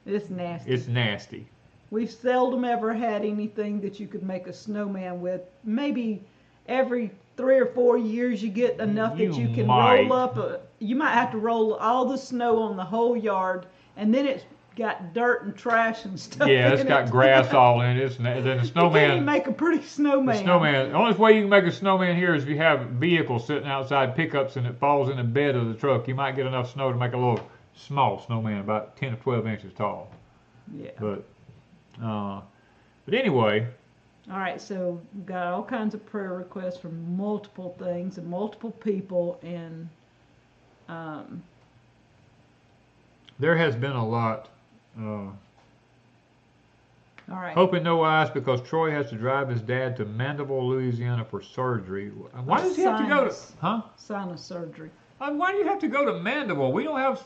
It's nasty. It's nasty. We've seldom ever had anything that you could make a snowman with. Maybe every 3 or 4 years you get enough that you can roll up. You might have to roll all the snow on the whole yard, and then it's got dirt and trash and stuff. Yeah, it's got grass all in it. Then the snowman. You can't make a pretty snowman. The only way you can make a snowman here is if you have vehicles sitting outside, pickups, and it falls in the bed of the truck. You might get enough snow to make a little small snowman, about 10 or 12 inches tall. Yeah. But anyway. All right, so we've got all kinds of prayer requests from multiple things and multiple people, and there has been a lot. All right. Hoping no ice because Troy has to drive his dad to Mandeville, Louisiana for surgery. Why does he have to go to? Sinus surgery. Why do you have to go to Mandeville? We don't have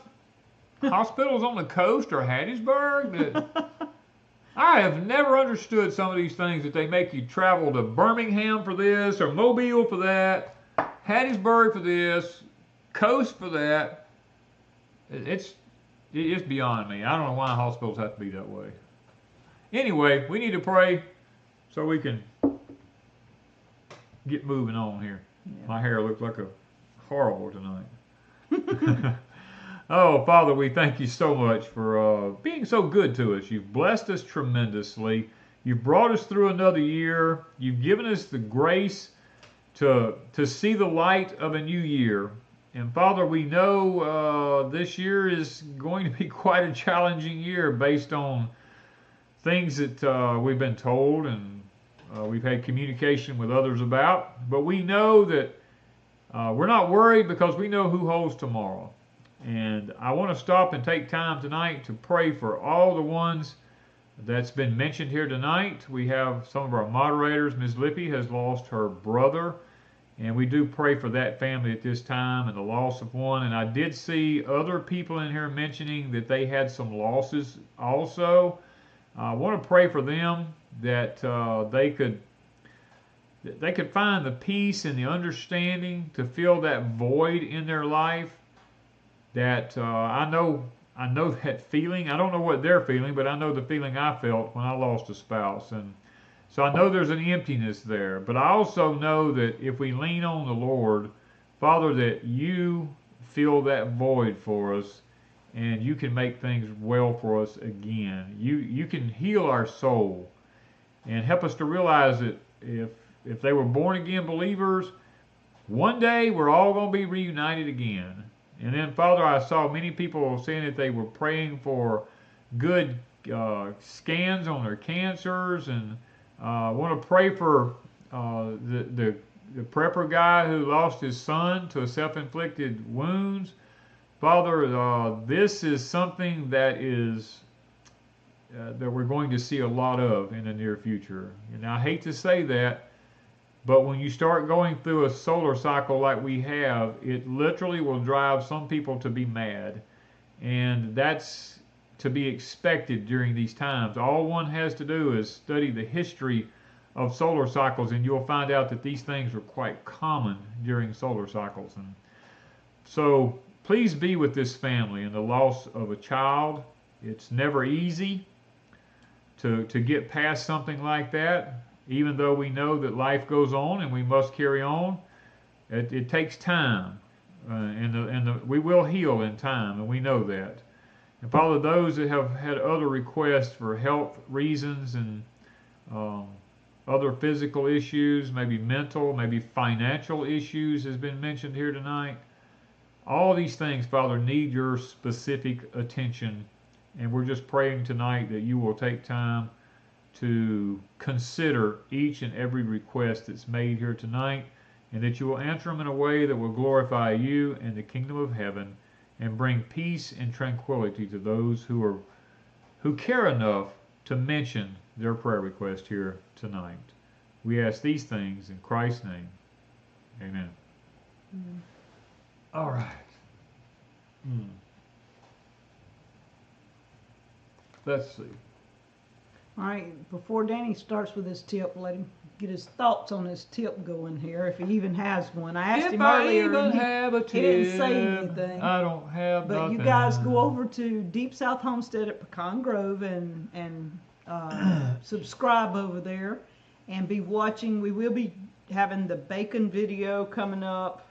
hospitals on the coast or Hattiesburg. I have never understood some of these things that they make you travel to Birmingham for this or Mobile for that, Hattiesburg for this, coast for that. it's beyond me. I don't know why hospitals have to be that way. Anyway, we need to pray so we can get moving on here. Yeah. My hair looks like a horrible tonight. Oh, Father, we thank you so much for being so good to us. You've blessed us tremendously. You've brought us through another year. You've given us the grace to see the light of a new year. And Father, we know this year is going to be quite a challenging year based on things that we've been told and we've had communication with others about. But we know that we're not worried because we know who holds tomorrow. And I want to stop and take time tonight to pray for all the ones that's been mentioned here tonight. We have some of our moderators. Ms. Lippy has lost her brother, and we do pray for that family at this time and the loss of one. And I did see other people in here mentioning that they had some losses also. I want to pray for them that they could find the peace and the understanding to fill that void in their life. That I know that feeling. I don't know what they're feeling, but I know the feeling I felt when I lost a spouse. And so I know there's an emptiness there. But I also know that if we lean on the Lord, Father, that you fill that void for us and you can make things well for us again. You can heal our soul and help us to realize that if they were born again believers, one day we're all going to be reunited again. And then, Father, I saw many people saying that they were praying for good scans on their cancers, and I want to pray for the prepper guy who lost his son to self-inflicted wounds. Father, this is something that is that we're going to see a lot of in the near future. And I hate to say that, but when you start going through a solar cycle like we have, it literally will drive some people to be mad. And that's to be expected during these times. All one has to do is study the history of solar cycles, and you'll find out that these things are quite common during solar cycles. And so please be with this family and the loss of a child. It's never easy to get past something like that. Even though we know that life goes on and we must carry on, it takes time, and we will heal in time, and we know that. And Father, those that have had other requests for health reasons and other physical issues, maybe mental, maybe financial issues has been mentioned here tonight. All these things, Father, need your specific attention, and we're just praying tonight that you will take time to consider each and every request that's made here tonight, and that you will answer them in a way that will glorify you and the kingdom of heaven and bring peace and tranquility to those who care enough to mention their prayer request here tonight. We ask these things in Christ's name. Amen. All right. Let's see. All right, before Danny starts with his tip, let him get his thoughts on his tip going here, if he even has one. I asked him earlier, and he didn't say anything. I don't have but nothing. You guys go over to Deepsouth Homestead at Pecan Grove and subscribe over there and be watching. We will be having the bacon video coming up,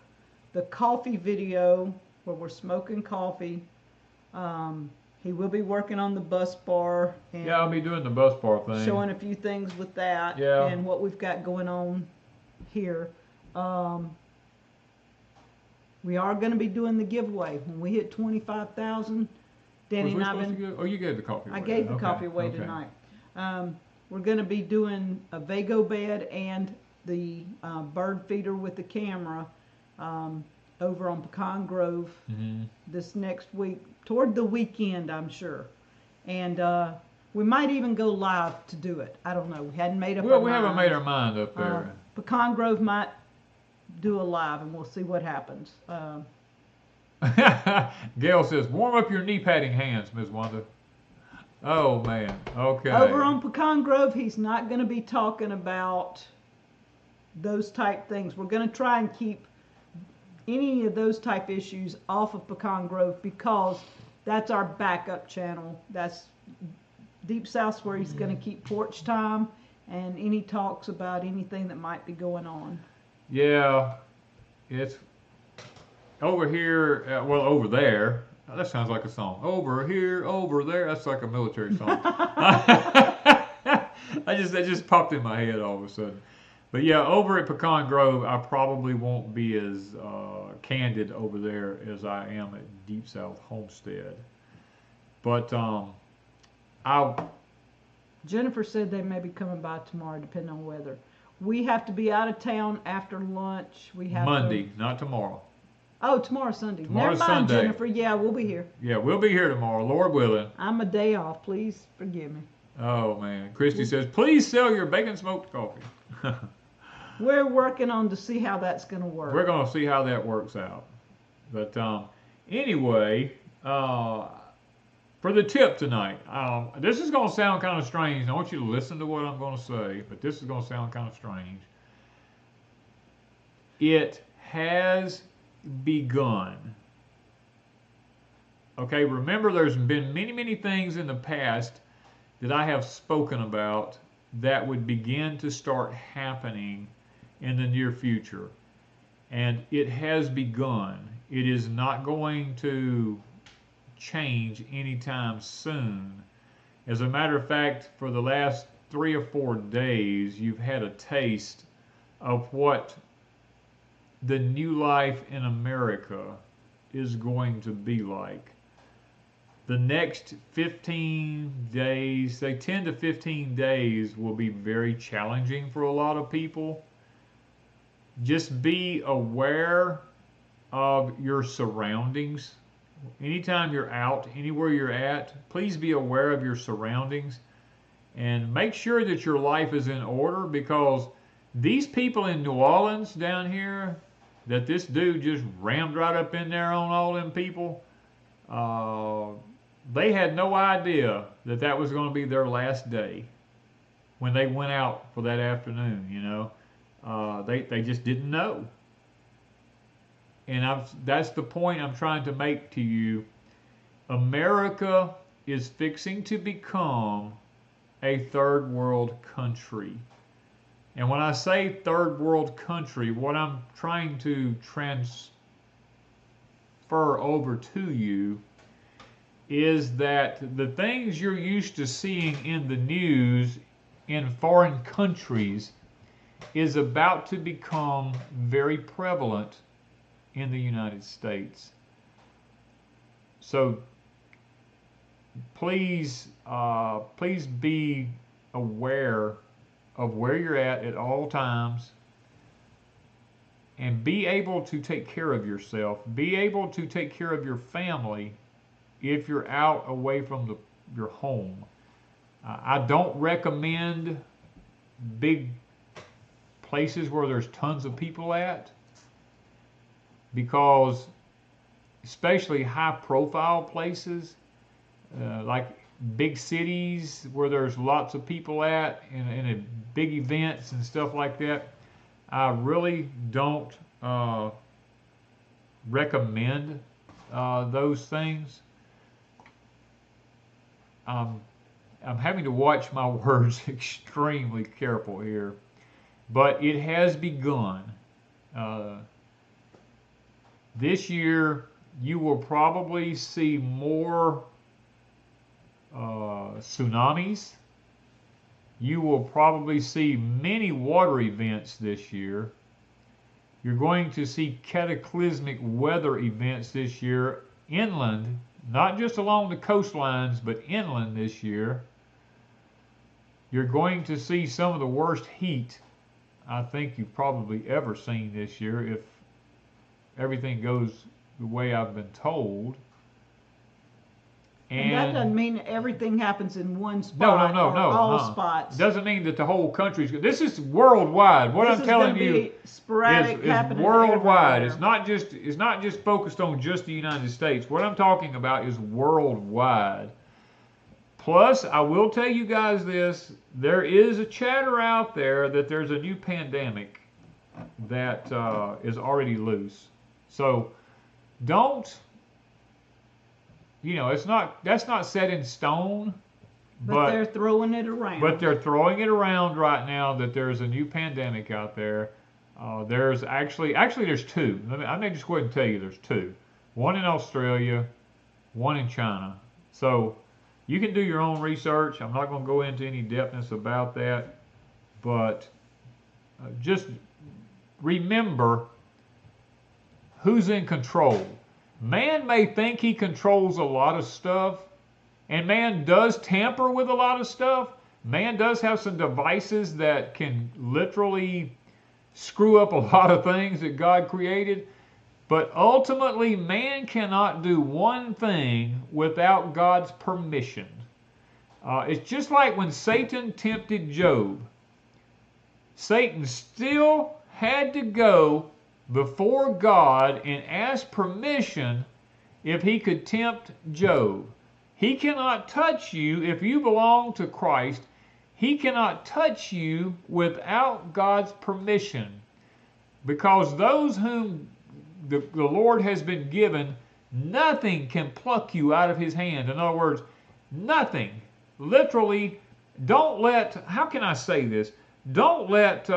the coffee video where we're smoking coffee. He will be working on the bus bar. And yeah, I'll be doing the bus bar thing. Showing a few things with that. Yeah. And what we've got going on here. We are going to be doing the giveaway. When we hit 25,000, Danny and I you gave the coffee away. I gave the coffee away tonight. We're going to be doing a Vago bed and the bird feeder with the camera over on Pecan Grove this next week, toward the weekend, I'm sure. And we might even go live to do it. I don't know. We hadn't made up our mind. We haven't made our mind up there. Pecan Grove might do a live, and we'll see what happens. Gail says, warm up your knee padding hands, Ms. Wanda. Oh, man. Okay. Over on Pecan Grove, he's not going to be talking about those type things. We're going to try and keep any of those type issues off of Pecan Grove because that's our backup channel. That's Deep South's where he's going to keep Porch Time and any talks about anything that might be going on. Yeah, it's over here, well, over there. That sounds like a song. Over here, over there. That's like a military song. That just popped in my head all of a sudden. But yeah, over at Pecan Grove, I probably won't be as candid over there as I am at Deepsouth Homestead. But Jennifer said they may be coming by tomorrow, depending on weather. We have to be out of town after lunch. We have Monday, not tomorrow. Oh, tomorrow's Sunday. Tomorrow's Never mind, Sunday. Jennifer. Yeah, we'll be here. Yeah, we'll be here tomorrow, Lord willing. I'm a day off. Please forgive me. Oh, man. Christy says, please sell your bacon smoked coffee. We're working on to see how that's going to work. We're going to see how that works out. But anyway, for the tip tonight, this is going to sound kind of strange. I want you to listen to what I'm going to say, but this is going to sound kind of strange. It has begun. Okay, remember there's been many, many things in the past that I have spoken about that would begin to start happening in the near future. And it has begun. It is not going to change anytime soon. As a matter of fact, for the last 3 or 4 days, you've had a taste of what the new life in America is going to be like. The next 15 days, say 10 to 15 days, will be very challenging for a lot of people. Just be aware of your surroundings. Anytime you're out, anywhere you're at, please be aware of your surroundings and make sure that your life is in order, because these people in New Orleans down here that this dude just rammed right up in there on all them people, they had no idea that that was going to be their last day when they went out for that afternoon, you know. They just didn't know. And that's the point I'm trying to make to you. America is fixing to become a third world country. And when I say third world country, what I'm trying to transfer over to you is that the things you're used to seeing in the news in foreign countries is about to become very prevalent in the United States. So please be aware of where you're at all times, and be able to take care of yourself. Be able to take care of your family if you're out away from your home. I don't recommend big places where there's tons of people at, because especially high profile places like big cities where there's lots of people at in big events and stuff like that, I really don't recommend those things. I'm having to watch my words extremely careful here, but it has begun. This year, you will probably see more tsunamis. You will probably see many water events this year. You're going to see cataclysmic weather events this year inland, not just along the coastlines, but inland this year. You're going to see some of the worst heat I think you've probably ever seen this year, if everything goes the way I've been told. And that doesn't mean everything happens in one spot. No. All spots. It doesn't mean that the whole country's. This is worldwide. What I'm telling you sporadic, is worldwide. It's not just focused on just the United States. What I'm talking about is worldwide. Plus, I will tell you guys this: there is a chatter out there that there's a new pandemic that is already loose. So don't you know, that's not set in stone. But they're throwing it around. But they're throwing it around right now that there's a new pandemic out there. There's actually there's two. I may just go ahead and tell you there's two. One in Australia, one in China. So you can do your own research. I'm not going to go into any depthness about that. But just remember who's in control. Man may think he controls a lot of stuff, and man does tamper with a lot of stuff. Man does have some devices that can literally screw up a lot of things that God created. But ultimately, man cannot do one thing without God's permission. It's just like when Satan tempted Job. Satan still had to go before God and ask permission if he could tempt Job. He cannot touch you if you belong to Christ. He cannot touch you without God's permission. Because those whom the Lord has been given, nothing can pluck you out of his hand. In other words, nothing. Literally, don't let, how can I say this? Don't let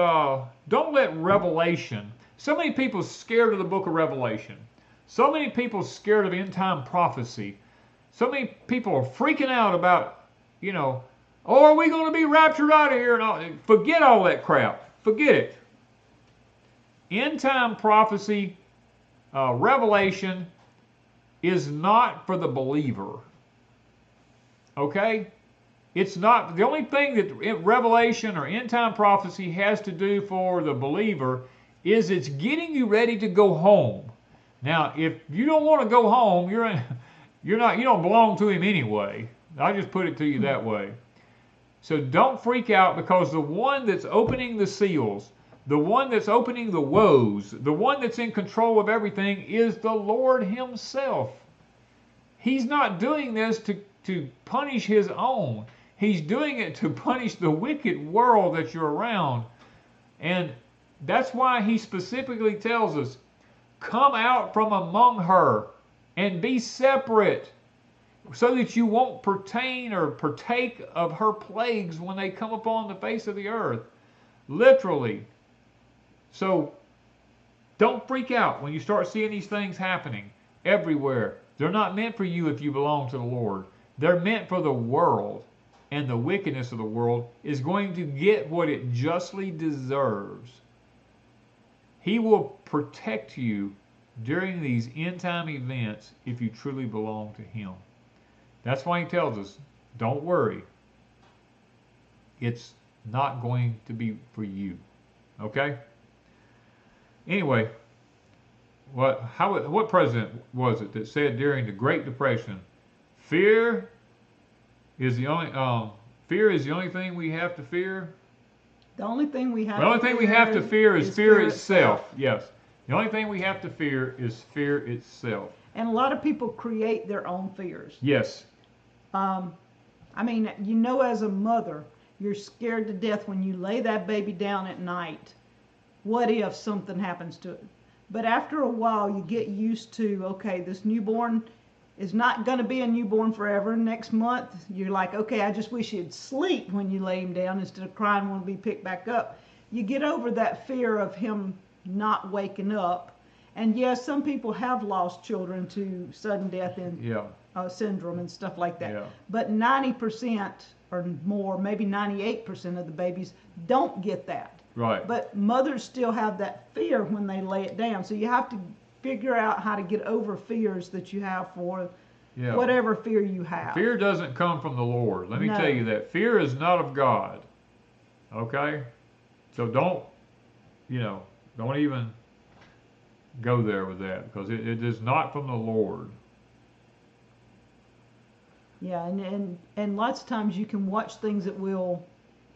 Revelation. So many people are scared of the book of Revelation. So many people are scared of end-time prophecy. So many people are freaking out about, you know, oh, are we going to be raptured out of here? And all. Forget all that crap. Forget it. End-time prophecy, Revelation, is not for the believer. Okay? It's not. The only thing that Revelation or end-time prophecy has to do for the believer is it's getting you ready to go home. Now, if you don't want to go home, you don't belong to him anyway. I just put it to you that way. So don't freak out, because the one that's opening the seals, the one that's opening the woes, the one that's in control of everything is the Lord himself. He's not doing this to punish his own. He's doing it to punish the wicked world that you're around. And that's why he specifically tells us, come out from among her and be separate, so that you won't pertain or partake of her plagues when they come upon the face of the earth. Literally. So don't freak out when you start seeing these things happening everywhere. They're not meant for you if you belong to the Lord. They're meant for the world, and the wickedness of the world is going to get what it justly deserves. He will protect you during these end-time events if you truly belong to him. That's why he tells us, don't worry. It's not going to be for you. Okay? Anyway, what president was it that said during the Great Depression, fear is the only thing we have to fear? The only thing we have to fear is fear itself. Yes. The only thing we have to fear is fear itself. And a lot of people create their own fears. Yes. I mean, you know, as a mother, you're scared to death when you lay that baby down at night. What if something happens to it? But after a while, you get used to, okay, this newborn is not going to be a newborn forever. Next month, you're like, okay, I just wish he'd sleep when you lay him down instead of crying when he be picked back up. You get over that fear of him not waking up. And yes, some people have lost children to sudden death syndrome and stuff like that. Yeah. But 90% or more, maybe 98% of the babies don't get that. Right. But mothers still have that fear when they lay it down. So you have to figure out how to get over fears that you have for whatever fear you have. Fear doesn't come from the Lord. Let me tell you that. Fear is not of God. Okay? So don't even go there with that, because it is not from the Lord. Yeah, and lots of times you can watch things that will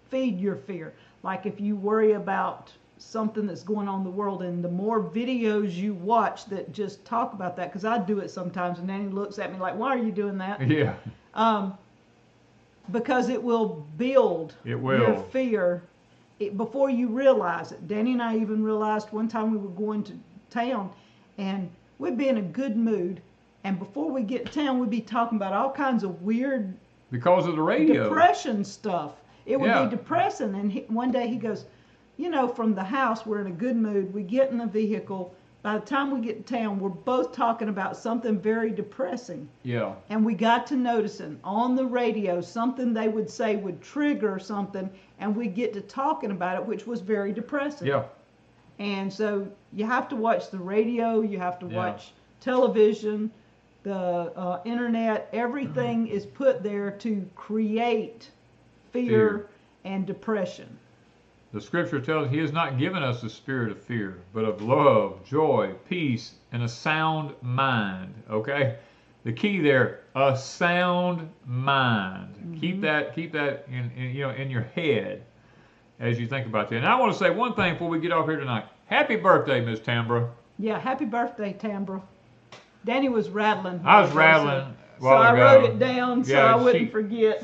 feed your fear. Like if you worry about something that's going on in the world, and the more videos you watch that just talk about that, because I do it sometimes, and Danny looks at me like, why are you doing that? Yeah. Because it will build your fear before you realize it. Danny and I even realized one time we were going to town, and we'd be in a good mood, And before we get to town, we'd be talking about all kinds of weird Because of the radio. depression stuff. It would Yeah. be depressing. And one day he goes, you know, from the house, we're in a good mood. We get in the vehicle. By the time we get to town, we're both talking about something very depressing. Yeah. And we got to noticing on the radio something they would say would trigger something, and we get to talking about it, which was very depressing. Yeah. And so you have to watch the radio, you have to Yeah. watch television, the internet. Everything is put there to create fear and depression. The scripture tells he has not given us the spirit of fear, but of love, joy, peace, and a sound mind. Okay? The key there, a sound mind. Keep that in your head as you think about that. And I want to say one thing before we get off here tonight. Happy birthday, Miss Tambra. Yeah, happy birthday, Tambra. Danny was rattling. I was rattling a So while I ago. wrote it down so Yeah, I wouldn't forget.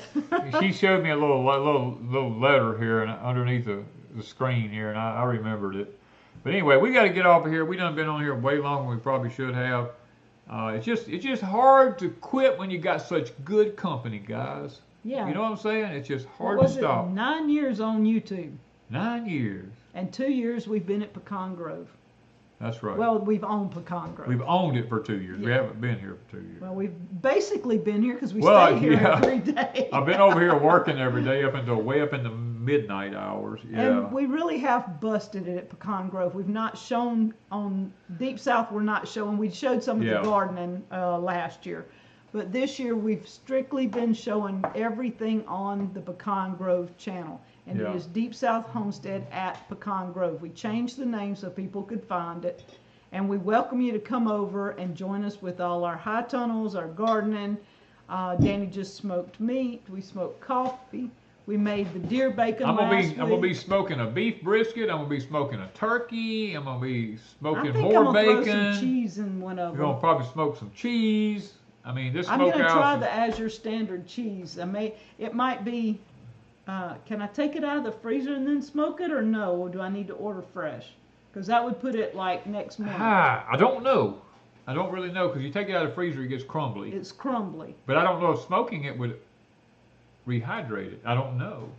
She showed me a little letter here and underneath the screen here, and I remembered it. But anyway, we got to get off of here. We done been on here way longer than we probably should have. It's just hard to quit when you got such good company, guys. Yeah. You know what I'm saying? It's just hard What to was stop. it? 9 years on YouTube. 9 years. And 2 years we've been at Pecan Grove. That's right. Well, we've owned Pecan Grove. We've owned it for 2 years. We Yeah. haven't been here for 2 years. Well, we've basically been here because we Well, stay here yeah. every day. I've been over here working every day up until way up in the midnight hours. Yeah. And we really have busted it at Pecan Grove. We've not shown on Deepsouth. We're not showing. We showed some of Yeah. the gardening last year, but this year we've strictly been showing everything on the Pecan Grove channel. And Yeah. it is Deepsouth Homestead at Pecan Grove. We changed the name so people could find it. And we welcome you to come over and join us with all our high tunnels, our gardening. Danny just smoked meat. We smoked coffee. We made the deer bacon I'm last gonna be week. smoking a beef brisket. I'm gonna be smoking a turkey. I'm gonna be I smoking think more I'm gonna bacon. throw some cheese in one of We're gonna them. probably smoke some cheese. I mean, this I'm gonna try smokehouse. the Azure Standard cheese. It might be. Can I take it out of the freezer and then smoke it, or no? Or do I need to order fresh? Because that would put it like next month. I don't know. I don't really know because you take it out of the freezer, it gets crumbly. It's crumbly. But I don't know if smoking it would rehydrate it. I don't know.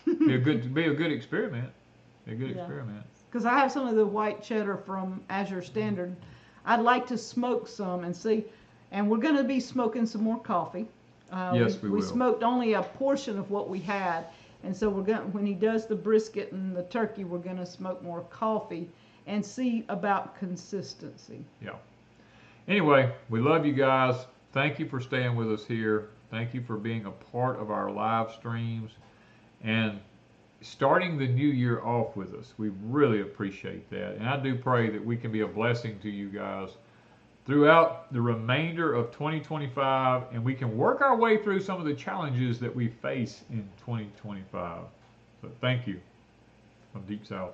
Be a good experiment. Be a good Yeah. experiment. Because I have some of the white cheddar from Azure Standard. I'd like to smoke some and see. And we're going to be smoking some more coffee. Yes, we We will. smoked only a portion of what we had. And so when he does the brisket and the turkey, we're going to smoke more coffee and see about consistency. Yeah. Anyway, we love you guys. Thank you for staying with us here. Thank you for being a part of our live streams and starting the new year off with us. We really appreciate that. And I do pray that we can be a blessing to you guys throughout the remainder of 2025, and we can work our way through some of the challenges that we face in 2025. So thank you from Deep South.